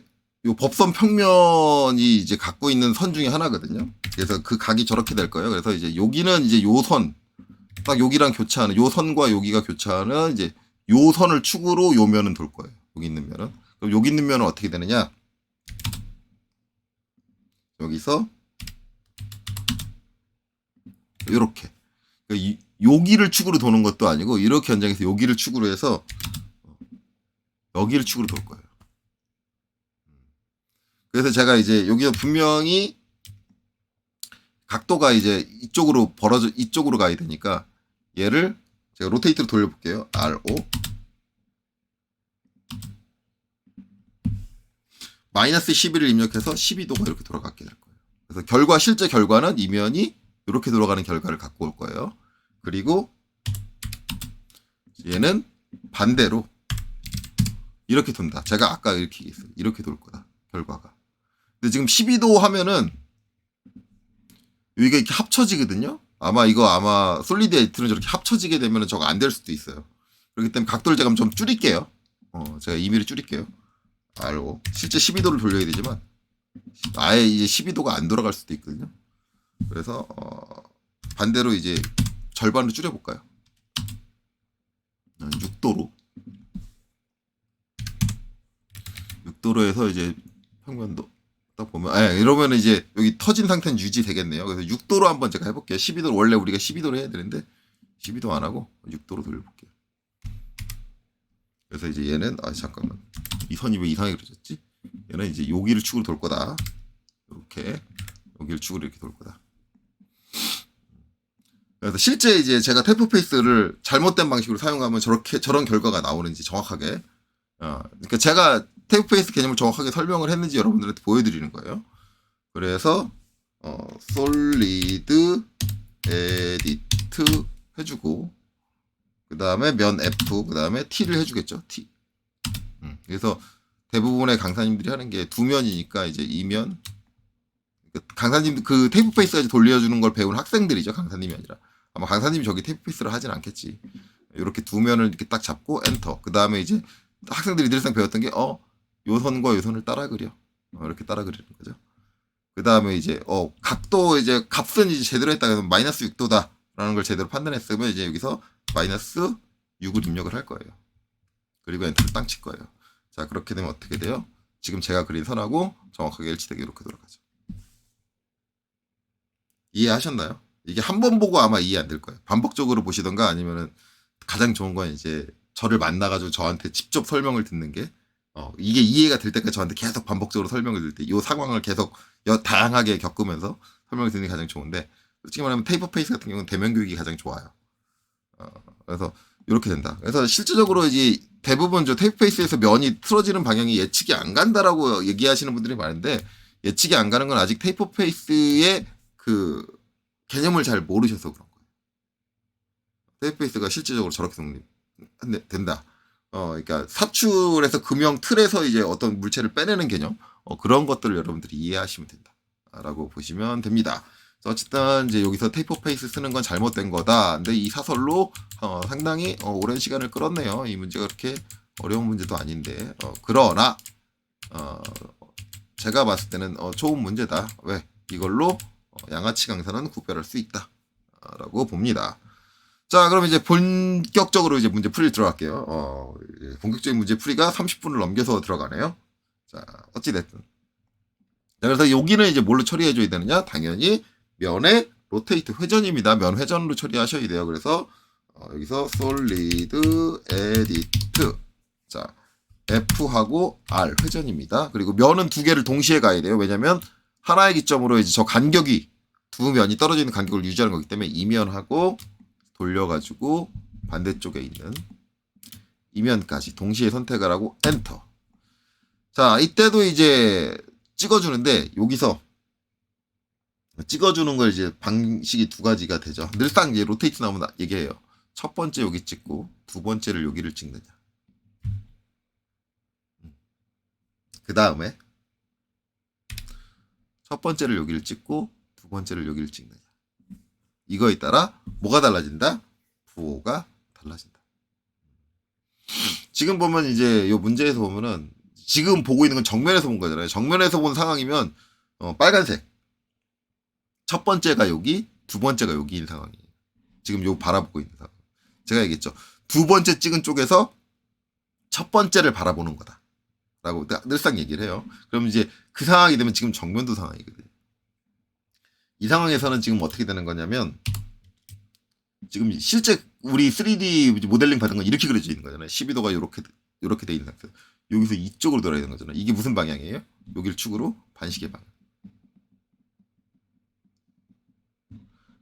요 법선 평면이 이제 갖고 있는 선 중에 하나거든요. 그래서 그 각이 저렇게 될 거예요. 그래서 이제 여기는 이제 요 선, 딱 여기랑 교차하는 요 선과 여기가 교차하는 이제 요 선을 축으로 요 면은 돌 거예요. 여기 있는 면은. 그럼 여기 있는 면은 어떻게 되느냐? 여기서 이렇게 여기를 축으로 도는 것도 아니고 이렇게 연장해서 여기를 축으로 해서 여기를 축으로 돌 거예요. 그래서 제가 이제 여기서 분명히 각도가 이제 이쪽으로 가야 되니까 얘를 제가 로테이트로 돌려볼게요. RO 마이너스 11을 입력해서 12도가 이렇게 돌아가게 될 거예요. 그래서 실제 결과는 이 면이 이렇게 돌아가는 결과를 갖고 올 거예요. 그리고 얘는 반대로 이렇게 돈다. 제가 아까 이렇게 얘기했어요. 이렇게 돌 거다. 결과가. 근데 지금 12도 하면은 여기가 이렇게 합쳐지거든요. 아마 솔리드 에디트는 저렇게 합쳐지게 되면 저거 안 될 수도 있어요. 그렇기 때문에 각도를 제가 좀 줄일게요. 제가 2mm 줄일게요. 알고 실제 12도를 돌려야 되지만 아예 이제 12도가 안 돌아갈 수도 있거든요. 그래서 반대로 이제 절반으로 줄여볼까요? 6도로 해서 이제 평면도 딱 보면 이러면 이제 여기 터진 상태는 유지 되겠네요. 그래서 6도로 한번 제가 해볼게요. 12도 원래 우리가 12도로 해야 되는데 12도 안 하고 6도로 돌려볼게요. 그래서 이제 얘는 잠깐만 이 선이 왜 이상하게 그려졌지? 얘는 이제 여기를 축으로 돌 거다. 이렇게 여기를 축으로 이렇게 돌 거다. 그래서 실제 이제 제가 테이프 페이스를 잘못된 방식으로 사용하면 저런 결과가 나오는지 정확하게 그러니까 제가 테이프 페이스 개념을 정확하게 설명을 했는지 여러분들한테 보여드리는 거예요. 그래서 솔리드 에디트 해주고 그 다음에 면 F 그 다음에 T를 해주겠죠. T. 그래서 대부분의 강사님들이 하는 게 두 면이니까 이제 이면 강사님 그 테이프 페이스까지 돌려주는 걸 배운 학생들이죠. 강사님이 아니라 아마 강사님이 저기 테이프 페이스를 하진 않겠지. 이렇게 두 면을 이렇게 딱 잡고 엔터. 그 다음에 이제 학생들이 늘상 배웠던 게 요 선과 요 선을 따라 그려. 이렇게 따라 그리는 거죠. 그 다음에 이제 각도 이제 값은 이제 제대로 했다 그러면 마이너스 6도다라는 걸 제대로 판단했으면 이제 여기서 마이너스 6을 입력을 할 거예요. 그리고 엔터를 땅 칠 거예요. 자, 그렇게 되면 어떻게 돼요? 지금 제가 그린 선하고 정확하게 일치되게 이렇게 돌아가죠. 이해하셨나요? 이게 한 번 보고 아마 이해 안 될 거예요. 반복적으로 보시던가 아니면은 가장 좋은 건 이제 저를 만나가지고 저한테 직접 설명을 듣는 게 이게 이해가 될 때까지 저한테 계속 반복적으로 설명을 들 때 이 상황을 계속 다양하게 겪으면서 설명을 듣는 게 가장 좋은데 솔직히 말하면 테이프 페이스 같은 경우는 대면 교육이 가장 좋아요. 그래서 이렇게 된다. 그래서 실질적으로 이제 대부분 저 테이프 페이스에서 면이 틀어지는 방향이 예측이 안 간다라고 얘기하시는 분들이 많은데 예측이 안 가는 건 아직 테이프 페이스의 그 개념을 잘 모르셔서 그런 거예요. 테이프 페이스가 실질적으로 저렇게 된다. 그러니까 사출에서 금형 틀에서 이제 어떤 물체를 빼내는 개념, 그런 것들을 여러분들이 이해하시면 된다라고 보시면 됩니다. 어쨌든 이제 여기서 테이프 페이스 쓰는 건 잘못된 거다. 근데 이 사설로 상당히 오랜 시간을 끌었네요. 이 문제가 그렇게 어려운 문제도 아닌데 그러나 제가 봤을 때는 좋은 문제다. 왜? 이걸로 양아치 강사는 구별할 수 있다라고 봅니다. 자, 그럼 이제 본격적으로 이제 문제 풀이 들어갈게요. 본격적인 문제 풀이가 30분을 넘겨서 들어가네요. 자, 어찌됐든. 자, 그래서 여기는 이제 뭘로 처리해줘야 되느냐? 당연히 면의 로테이트 회전입니다. 면 회전으로 처리하셔야 돼요. 그래서 여기서 솔리드 에디트. 자, F하고 R 회전입니다. 그리고 면은 두 개를 동시에 가야 돼요. 왜냐면 하나의 기점으로 이제 저 간격이 두 면이 떨어져 있는 간격을 유지하는 거기 때문에 이 면하고 돌려가지고 반대쪽에 있는 이 면까지 동시에 선택을 하고 엔터. 자, 이때도 이제 찍어주는데 여기서 찍어주는 걸 이제 방식이 두 가지가 되죠. 늘상 이제 로테이트 나오면 얘기해요. 첫 번째 여기 찍고 두 번째를 여기를 찍느냐. 그 다음에 첫 번째를 여기를 찍고 두 번째를 여기를 찍느냐. 이거에 따라 뭐가 달라진다? 부호가 달라진다. 지금 보면 이제 이 문제에서 보면은 지금 보고 있는 건 정면에서 본 거잖아요. 정면에서 본 상황이면 빨간색. 첫 번째가 여기, 두 번째가 여기인 상황이에요. 지금 요 바라보고 있는 상황. 제가 얘기했죠. 두 번째 찍은 쪽에서 첫 번째를 바라보는 거다. 라고 늘상 얘기를 해요. 그럼 이제 그 상황이 되면 지금 정면도 상황이거든요. 이 상황에서는 지금 어떻게 되는 거냐면 지금 실제 우리 3D 모델링 받은 건 이렇게 그려져 있는 거잖아요. 12도가 이렇게 돼 있는 상태. 여기서 이쪽으로 돌아야 되는 거잖아요. 이게 무슨 방향이에요? 여기를 축으로 반시계 방향.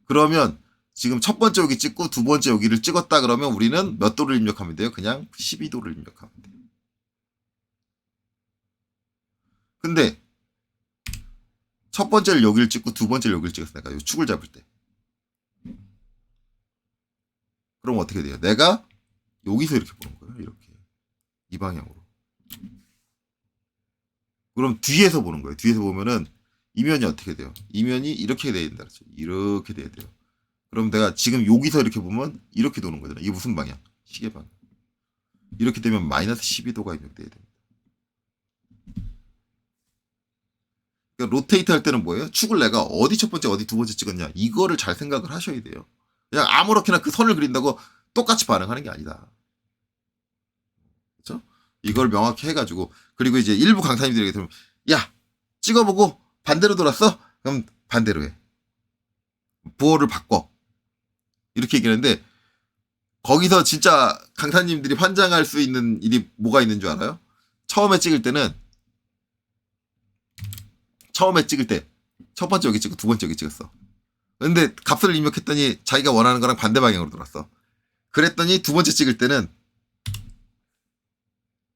그러면 지금 첫 번째 여기 찍고 두 번째 여기를 찍었다 그러면 우리는 몇 도를 입력하면 돼요? 그냥 12도를 입력하면 돼요. 근데 첫 번째를 여기를 찍고 두 번째를 여기를 찍었으니까 이 축을 잡을 때. 그럼 어떻게 돼요? 내가 여기서 이렇게 보는 거예요. 이렇게. 이 방향으로. 그럼 뒤에서 보는 거예요. 뒤에서 보면은 이면이 어떻게 돼요? 이면이 이렇게 돼야 된다. 그렇죠? 이렇게 돼야 돼요. 그럼 내가 지금 여기서 이렇게 보면 이렇게 도는 거잖아. 이게 무슨 방향? 시계 방향. 이렇게 되면 마이너스 12도가 입력돼야 됩니다. 그러니까 로테이트 할 때는 뭐예요? 축을 내가 어디 첫 번째, 어디 두 번째 찍었냐. 이거를 잘 생각을 하셔야 돼요. 그냥 아무렇게나 그 선을 그린다고 똑같이 반응하는 게 아니다. 그렇죠? 이걸 명확히 해가지고, 그리고 이제 일부 강사님들에게 들으면, 야, 찍어보고 반대로 돌았어? 그럼 반대로 해. 부호를 바꿔. 이렇게 얘기하는데, 거기서 진짜 강사님들이 환장할 수 있는 일이 뭐가 있는 줄 알아요? 처음에 찍을 때 첫 번째 여기 찍고 두 번째 여기 찍었어. 근데 값을 입력했더니 자기가 원하는 거랑 반대 방향으로 돌았어. 그랬더니 두 번째 찍을 때는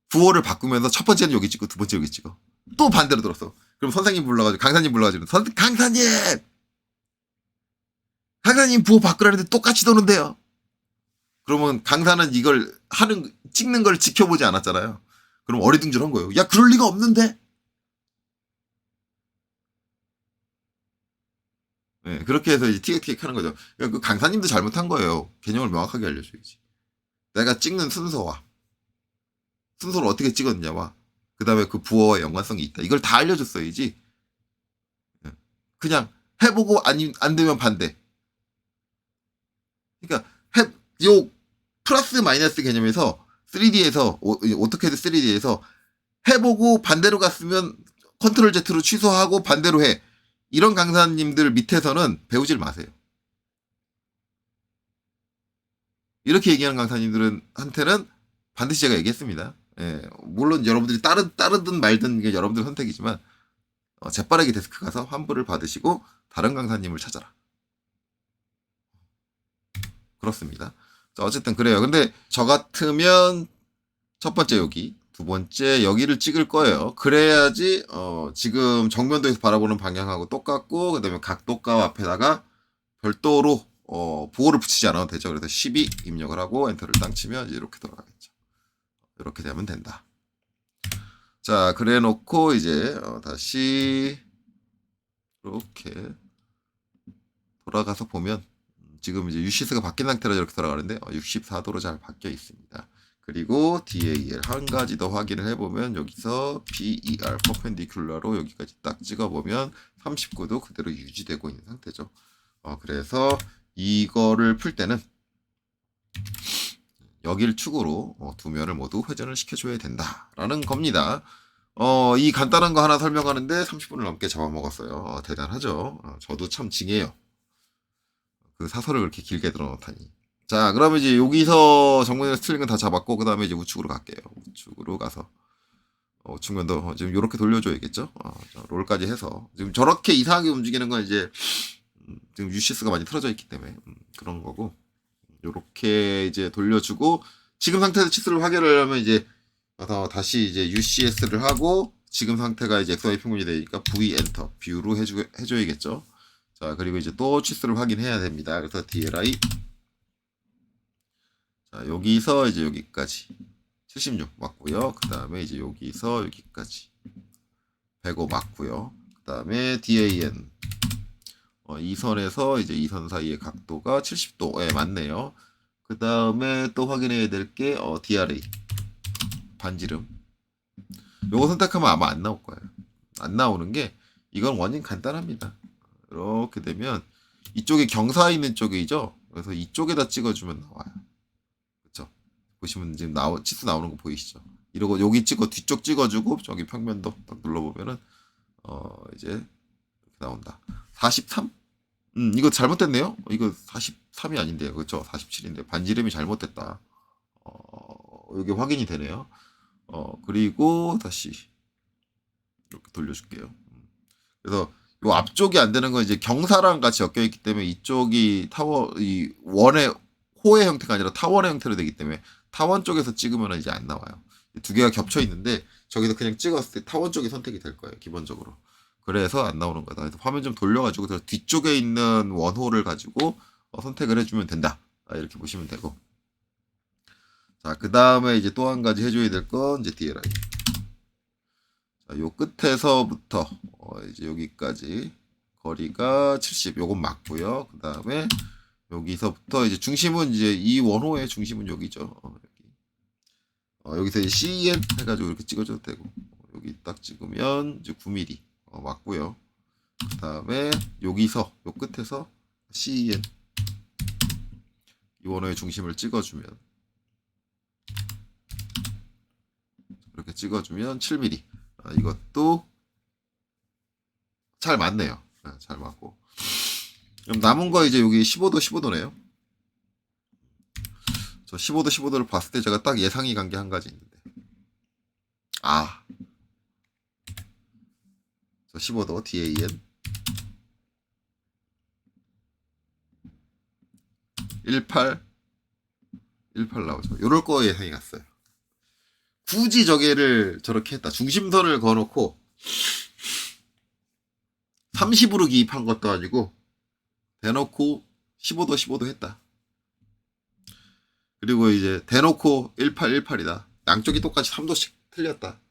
부호를 바꾸면서 첫 번째는 여기 찍고 두 번째 여기 찍어. 또 반대로 돌았어. 그럼 선생님 불러가지고 강사님 불러가지고 강사님 부호 바꾸라는데 똑같이 도는데요. 그러면 강사는 이걸 찍는 걸 지켜보지 않았잖아요. 그럼 어리둥절한 거예요. 야, 그럴 리가 없는데? 네, 그렇게 해서 이제 티격태격 하는 거죠. 그러니까 그 강사님도 잘못한 거예요. 개념을 명확하게 알려줘야지. 내가 찍는 순서를 어떻게 찍었냐와, 그 다음에 그 부호와 연관성이 있다. 이걸 다 알려줬어야지. 그냥 해보고 안 되면 반대. 그러니까 요 플러스 마이너스 개념에서 3D에서 오토캐드 3D에서 해보고 반대로 갔으면 컨트롤 Z로 취소하고 반대로 해. 이런 강사님들 밑에서는 배우질 마세요. 이렇게 얘기하는 강사님들한테는 반드시 제가 얘기했습니다. 예, 물론 여러분들이 따르든 말든 이게 여러분들 선택이지만 재빠르게 데스크 가서 환불을 받으시고 다른 강사님을 찾아라. 그렇습니다. 자, 어쨌든 그래요. 근데 저 같으면 첫 번째 여기, 두 번째 여기를 찍을 거예요. 그래야지 지금 정면도에서 바라보는 방향하고 똑같고, 그다음에 각도값 앞에다가 별도로 부호를 붙이지 않아도 되죠. 그래서 12 입력을 하고 엔터를 딱 치면 이렇게 돌아가겠죠. 이렇게 되면 된다. 자, 그래 놓고 이제 다시 이렇게 돌아가서 보면 지금 이제 UCS가 바뀐 상태로 이렇게 돌아가는데 64도로 잘 바뀌어 있습니다. 그리고 DAL 한 가지 더 확인을 해보면 여기서 BER 퍼펜디큘러로 여기까지 딱 찍어보면 39도 그대로 유지되고 있는 상태죠. 그래서 이거를 풀 때는 여기를 축으로 두 면을 모두 회전을 시켜줘야 된다라는 겁니다. 이 간단한 거 하나 설명하는데 30분을 넘게 잡아먹었어요. 대단하죠. 저도 참 징해요. 그 사설을 그렇게 길게 들어놓다니. 자, 그러면 이제 여기서 정면에서 틀린 건 다 잡았고, 그 다음에 이제 우측으로 갈게요. 우측으로 가서 우측면도 지금 이렇게 돌려줘야겠죠. 롤까지 해서 지금 저렇게 이상하게 움직이는 건 이제 지금 UCS가 많이 틀어져 있기 때문에 그런 거고, 요렇게 이제 돌려주고, 지금 상태에서 치수를 확인을 하면 이제 다시 이제 UCS를 하고, 지금 상태가 이제 XY 평균이 되니까 V 엔터 뷰로 해줘야겠죠. 자, 그리고 이제 또 치수를 확인해야 됩니다. 그래서 DLI. 자, 여기서 이제 여기까지 76 맞고요. 그 다음에 이제 여기서 여기까지 105 맞고요. 그 다음에 DAN. 이 선에서 이제 이 선 사이의 각도가 70도. 예, 맞네요. 그 다음에 또 확인해야 될 게 DRA. 반지름. 요거 선택하면 아마 안 나올 거예요. 안 나오는 게 이건 원인 간단합니다. 이렇게 되면 이쪽에 경사 있는 쪽이죠. 그래서 이쪽에다 찍어주면 나와요. 그렇죠? 보시면 지금 치수 나오는 거 보이시죠? 이러고 여기 뒤쪽 찍어주고 저기 평면도 딱 눌러보면은 이제 이렇게 나온다. 43? 이거 잘못됐네요. 이거 43이 아닌데요. 그렇죠? 47인데 반지름이 잘못됐다. 여기 확인이 되네요. 그리고 다시 이렇게 돌려줄게요. 그래서 요 앞쪽이 안 되는 건 이제 경사랑 같이 엮여 있기 때문에 이쪽이 이 원의 호의 형태가 아니라 타원의 형태로 되기 때문에 타원 쪽에서 찍으면 이제 안 나와요. 두 개가 겹쳐 있는데 저기서 그냥 찍었을 때 타원 쪽이 선택이 될 거예요. 기본적으로. 그래서 안 나오는 거다. 그래서 화면 좀 돌려가지고 뒤쪽에 있는 원호를 가지고 선택을 해주면 된다. 이렇게 보시면 되고. 자, 그 다음에 이제 또 한 가지 해줘야 될 건 이제 DLI. 자, 요 끝에서부터 이제 여기까지 거리가 70. 요건 맞고요. 그 다음에 여기서부터 이제 중심은 이제 이 원호의 중심은 여기죠. 여기서 이제 CN 해가지고 이렇게 찍어줘도 되고, 여기 딱 찍으면 이제 9mm 맞고요. 그 다음에 여기서 요 끝에서 CN 이 원호의 중심을 찍어주면, 이렇게 찍어주면 7mm. 이것도 잘 맞네요. 잘 맞고. 그럼 남은 거 이제 여기 15도 15도네요. 저 15도 15도를 봤을 때 제가 딱 예상이 간 게 한 가지 있는데, 저 15도 DAN 18 나오죠. 요럴 거 예상이 갔어요. 굳이 저게를 저렇게 했다. 중심선을 그어놓고 30으로 기입한 것도 아니고 대놓고 15도 15도 했다. 그리고 이제 대놓고 18이다. 양쪽이 똑같이 3도씩 틀렸다.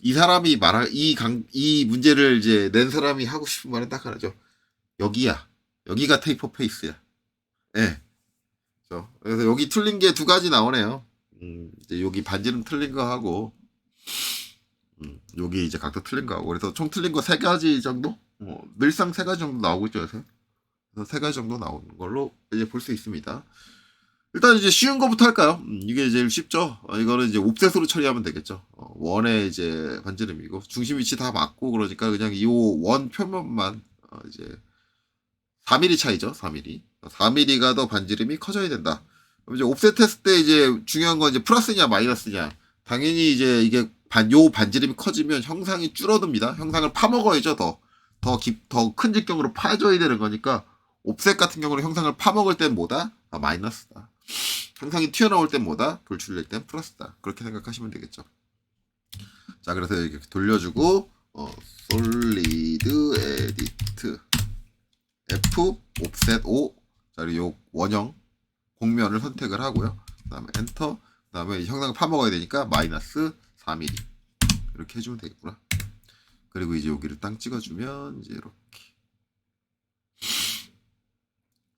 이 사람이 말할 이 문제를 이제 낸 사람이 하고 싶은 말은 딱 하나죠. 여기야. 여기가 테이퍼 페이스야. 예. 그래서 여기 틀린 게 두 가지 나오네요. 이제 여기 반지름 틀린 거 하고, 여기 이제 각도 틀린 거 하고, 그래서 총 틀린 거 세 가지 정도? 늘상 세 가지 정도 나오고 있죠, 그래서 세 가지 정도 나오는 걸로 이제 볼 수 있습니다. 일단 이제 쉬운 거부터 할까요? 이게 제일 쉽죠? 이거는 이제 옵셋으로 처리하면 되겠죠. 원의 이제 반지름이고, 중심 위치 다 맞고, 그러니까 그냥 이 원 표면만, 이제 4mm 차이죠, 4mm. 4mm가 더 반지름이 커져야 된다. 그럼 이제 옵셋 했을 때 이제 중요한 건 이제 플러스냐 마이너스냐. 당연히 이제 이게 요 반지름이 커지면 형상이 줄어듭니다. 형상을 파먹어야죠, 더 큰 직경으로 파줘야 되는 거니까, 옵셋 같은 경우는 형상을 파먹을 땐 뭐다? 마이너스다. 형상이 튀어나올 땐 뭐다? 돌출될 땐 플러스다. 그렇게 생각하시면 되겠죠. 자, 그래서 이렇게 돌려주고, 솔리드 에디트 F 옵셋 5. 자, 그리고 요 원형 곡면을 선택을 하고요. 그 다음에 엔터. 그 다음에 형상을 파먹어야 되니까 마이너스 4mm. 이렇게 해주면 되겠구나. 그리고 이제 여기를 땅 찍어주면 이제 이렇게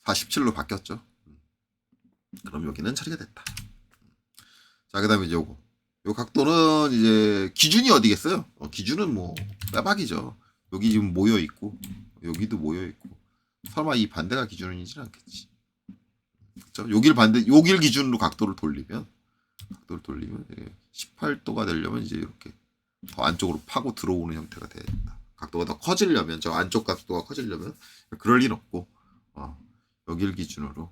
47로 바뀌었죠. 그럼 여기는 처리가 됐다. 자, 그 다음에 이제 요거. 요 각도는 이제 기준이 어디겠어요? 기준은 뭐 빼박이죠. 여기 지금 모여 있고, 여기도 모여 있고. 설마 이 반대가 기준이진 않겠지. 그렇죠? 여길 기준으로 각도를 돌리면 18도가 되려면 이제 이렇게 더 안쪽으로 파고 들어오는 형태가 돼야 된다. 각도가 더 커지려면, 저 안쪽 각도가 커지려면 그럴 일 없고, 여길 기준으로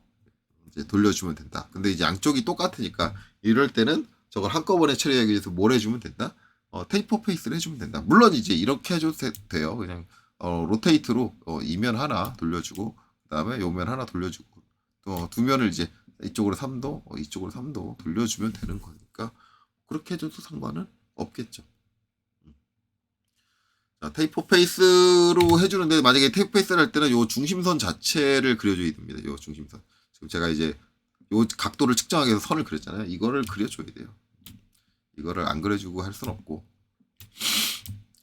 이제 돌려주면 된다. 근데 이제 양쪽이 똑같으니까 이럴 때는 저걸 한꺼번에 처리하기 위해서 뭘 해주면 된다? 테이퍼 페이스를 해주면 된다. 물론 이제 이렇게 해줘도 돼요. 그냥 로테이트로 이면 하나 돌려주고, 그 다음에 요면 하나 돌려주고, 또 두 면을 이제 이쪽으로 3도, 이쪽으로 3도 돌려주면 되는 거니까 그렇게 해줘도 상관은 없겠죠. 자, 테이퍼 페이스로 해주는데, 만약에 테이퍼 페이스를 할 때는 요 중심선 자체를 그려줘야 됩니다. 요 중심선. 지금 제가 이제 요 각도를 측정하기 위해서 선을 그렸잖아요. 이거를 그려줘야 돼요. 이거를 안 그려주고 할 순 없고.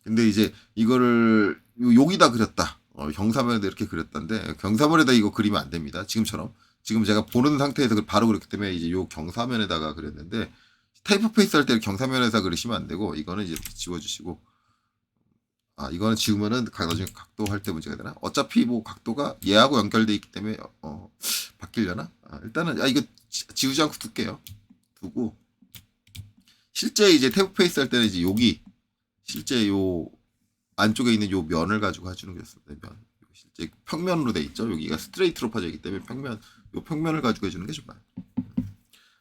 근데 이제 이거를 여기다 그렸다. 경사면에다 이렇게 그렸다는데, 경사면에다 이거 그리면 안 됩니다. 지금처럼. 지금 제가 보는 상태에서 바로 그렸기 때문에 이제 요 경사면에다가 그렸는데, 테이퍼 페이스 할 때 경사면에다 그리시면 안 되고, 이거는 이제 이렇게 지워주시고, 이거는 지우면은 나중에 각도 할 때 문제가 되나? 어차피 뭐 각도가 얘하고 연결돼 있기 때문에 바뀌려나? 일단은 이거 지우지 않고 둘게요. 두고, 실제 이제 테이프 페이스 할 때는 이제 여기 실제 요 안쪽에 있는 요 면을 가지고 해주는 거였습니다. 면. 실제 평면으로 돼 있죠. 여기가 스트레이트로 파져 있기 때문에 요 평면을 가지고 해주는 게 좋아요.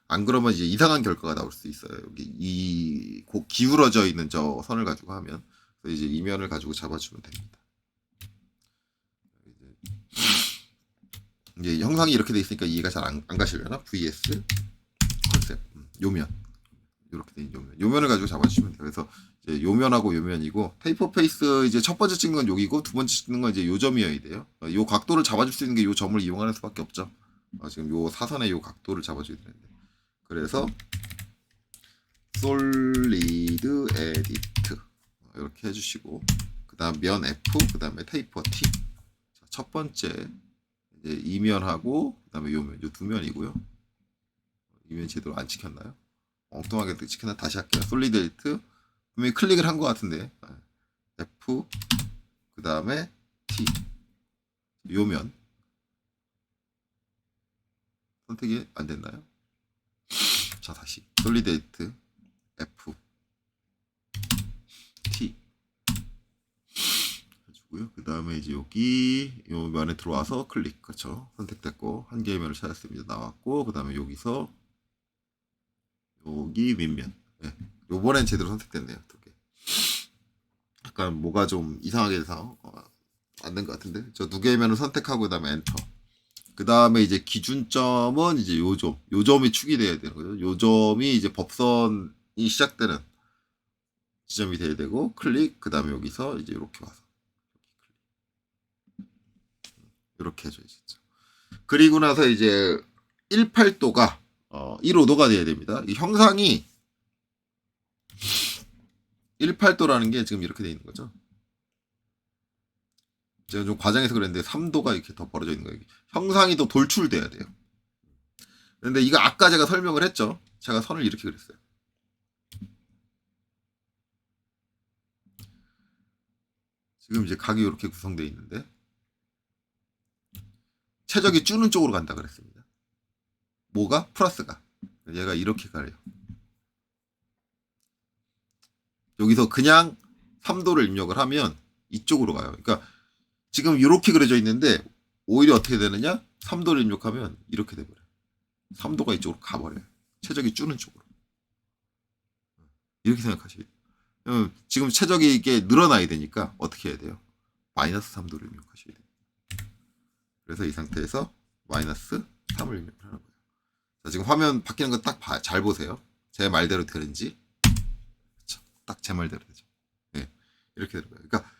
안 그러면 이제 이상한 결과가 나올 수 있어요. 여기 기울어져 있는 저 선을 가지고 하면. 이제 이면을 가지고 잡아주면 됩니다. 이제 형상이 이렇게 돼 있으니까 이해가 잘 안 가시려나? VS 컨셉 요면, 이렇게 된 요면을 가지고 잡아주시면 돼요. 그래서 이제 요면하고 요면이고, 테이퍼 페이스 이제 첫 번째 찍는 건 여기고, 두 번째 찍는 건 이제 요 점이어야 돼요. 요 각도를 잡아줄 수 있는 게 요 점을 이용하는 수밖에 없죠. 지금 요 사선의 요 각도를 잡아줘야 되는데, 그래서 솔리드 에디트 이렇게 해주시고, 그 다음 면 F, 그 다음에 테이퍼 T. 첫 번째 이제 이면하고 그다음에 요면 요 두 면이고요. 이면 제대로 안 찍혔나요? 엉뚱하게 찍혔나? 다시 할게요. 솔리드 에디트 분명히 클릭을 한 것 같은데 F 그 다음에 T 요면 선택이 안 됐나요? 자 다시 솔리드 에디트 F T 해주고요. 그 다음에 이제 여기 요 면에 들어와서 클릭 그렇죠. 선택됐고 한 개의 면을 찾았습니다. 나왔고 그 다음에 여기서 여기 윗면 네. 요번엔 제대로 선택됐네요. 두 개. 약간 뭐가 좀 이상하게 돼서 안 된 것 같은데 저 두 개의 면을 선택하고 그 다음에 엔터 그 다음에 이제 기준점은 이제 요점이 축이 돼야 되는 거죠. 요점이 이제 법선이 시작되는 지점이 돼야 되고 클릭 그 다음에 여기서 이제 이렇게 와서 이렇게 해줘야죠. 그리고 나서 이제 18도가 1호도가 돼야 됩니다. 이 형상이 18도라는 게 지금 이렇게 돼 있는 거죠. 제가 좀 과장해서 그랬는데 3도가 이렇게 더 벌어져 있는 거예요. 형상이 더 돌출돼야 돼요. 근데 이거 아까 제가 설명을 했죠. 제가 선을 이렇게 그렸어요. 지금 이제 각이 이렇게 구성되어 있는데 최적이 주는 쪽으로 간다 그랬습니다. 뭐가? 플러스가. 얘가 이렇게 가요. 여기서 그냥 3도를 입력을 하면 이쪽으로 가요. 그러니까 지금 이렇게 그려져 있는데 오히려 어떻게 되느냐? 3도를 입력하면 이렇게 돼버려요. 3도가 이쪽으로 가버려요. 최적이 주는 쪽으로. 이렇게 생각하셔야 돼요. 지금 최적이 이게 늘어나야 되니까 어떻게 해야 돼요? 마이너스 3도를 입력하셔야 돼요. 그래서 이 상태에서 마이너스 3을 입력을 하는 거예요. 자, 지금 화면 바뀌는 거 딱 잘 보세요. 제 말대로 되는지. 그렇죠. 딱 제 말대로 되죠. 네, 이렇게 되는 거예요. 그러니까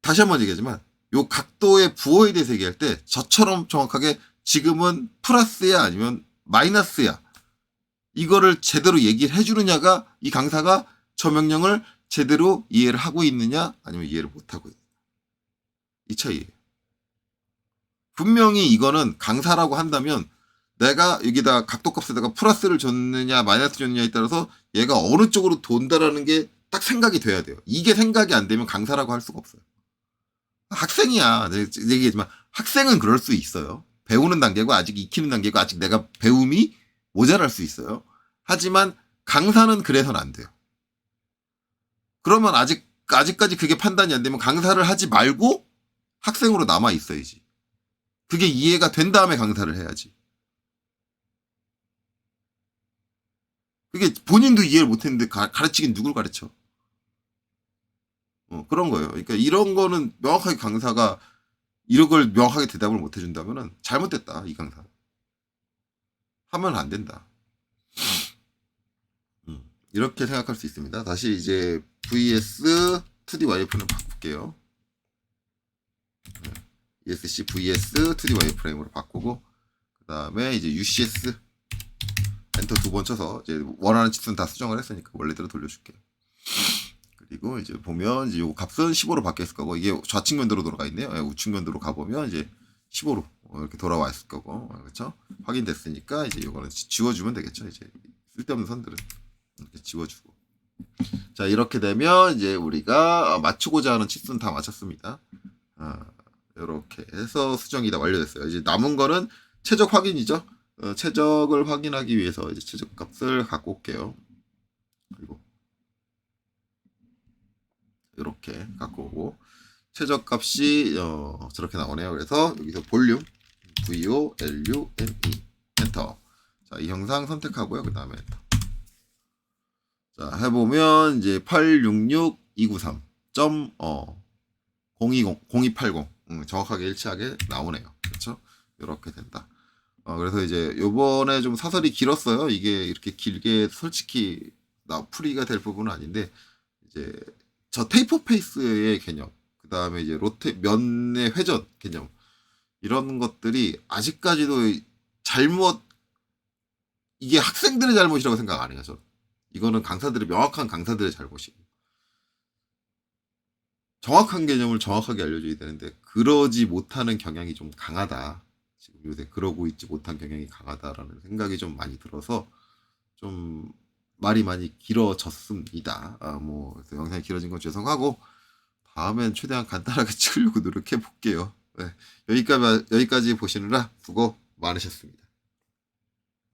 다시 한번 얘기하지만 요 각도의 부호에 대해서 얘기할 때 저처럼 정확하게 지금은 플러스야 아니면 마이너스야 이거를 제대로 얘기를 해주느냐가 이 강사가 저 명령을 제대로 이해를 하고 있느냐 아니면 이해를 못하고 있느냐 이 차이예요. 분명히 이거는 강사라고 한다면 내가 여기다 각도값에다가 플러스를 줬느냐 마이너스 줬느냐에 따라서 얘가 어느 쪽으로 돈다라는 게 딱 생각이 돼야 돼요. 이게 생각이 안 되면 강사라고 할 수가 없어요. 학생이야. 얘기했지만 학생은 그럴 수 있어요. 배우는 단계고 아직 익히는 단계고 아직 내가 배움이 모자랄 수 있어요. 하지만 강사는 그래서는 안 돼요. 그러면 아직까지 그게 판단이 안 되면 강사를 하지 말고 학생으로 남아 있어야지. 그게 이해가 된 다음에 강사를 해야지. 그게 본인도 이해를 못했는데 가르치긴 누굴 가르쳐? 그런 거예요. 그러니까 이런 거는 명확하게 강사가 이런 걸 명확하게 대답을 못 해준다면은 잘못됐다 이 강사. 하면 안 된다. 이렇게 생각할 수 있습니다. 다시 이제 VS 2D 와이어프레임 바꿀게요. ESC VS 2D 와이어프레임으로 바꾸고 그 다음에 이제 UCS 엔터 두 번 쳐서 이제 원하는 치수는 다 수정을 했으니까 원래대로 돌려줄게요. 그리고 이제 보면 이제 요 값은 15로 바뀌었을 거고 이게 좌측면도로 돌아가 있네요. 우측면도로 가보면 이제 15로 이렇게 돌아와 있을 거고 그렇죠? 확인됐으니까 이제 이거는 지워주면 되겠죠. 이제 쓸데없는 선들은 이렇게 지워주고 자 이렇게 되면 이제 우리가 맞추고자 하는 치수는 다 맞췄습니다. 이렇게 해서 수정이 다 완료됐어요. 이제 남은 거는 최적 확인이죠. 최적을 확인하기 위해서 이제 최적 값을 갖고 올게요. 그리고 이렇게 갖고 오고 최적 값이 저렇게 나오네요. 그래서 여기서 볼륨 VOLUME 엔터. 자, 이 형상 선택하고요. 그 다음에 엔터. 자, 해보면 이제 866.020 정확하게 일치하게 나오네요. 그렇죠? 이렇게 된다. 그래서 이제 요번에 좀 사설이 길었어요. 이게 이렇게 길게 솔직히 풀이가 될 부분은 아닌데 이제 저 테이퍼 페이스의 개념, 그 다음에 이제 면의 회전 개념 이런 것들이 아직까지도 이게 학생들의 잘못이라고 생각 안 해요. 이거는 명확한 강사들의 잘못이에요. 정확한 개념을 정확하게 알려줘야 되는데 그러지 못하는 경향이 좀 강하다. 지금 요새 그러고 있지 못한 경향이 강하다라는 생각이 좀 많이 들어서 좀 말이 많이 길어졌습니다. 그래서 영상이 길어진 건 죄송하고 다음엔 최대한 간단하게 찍으려고 노력해 볼게요. 네, 여기까지 보시느라 수고 많으셨습니다.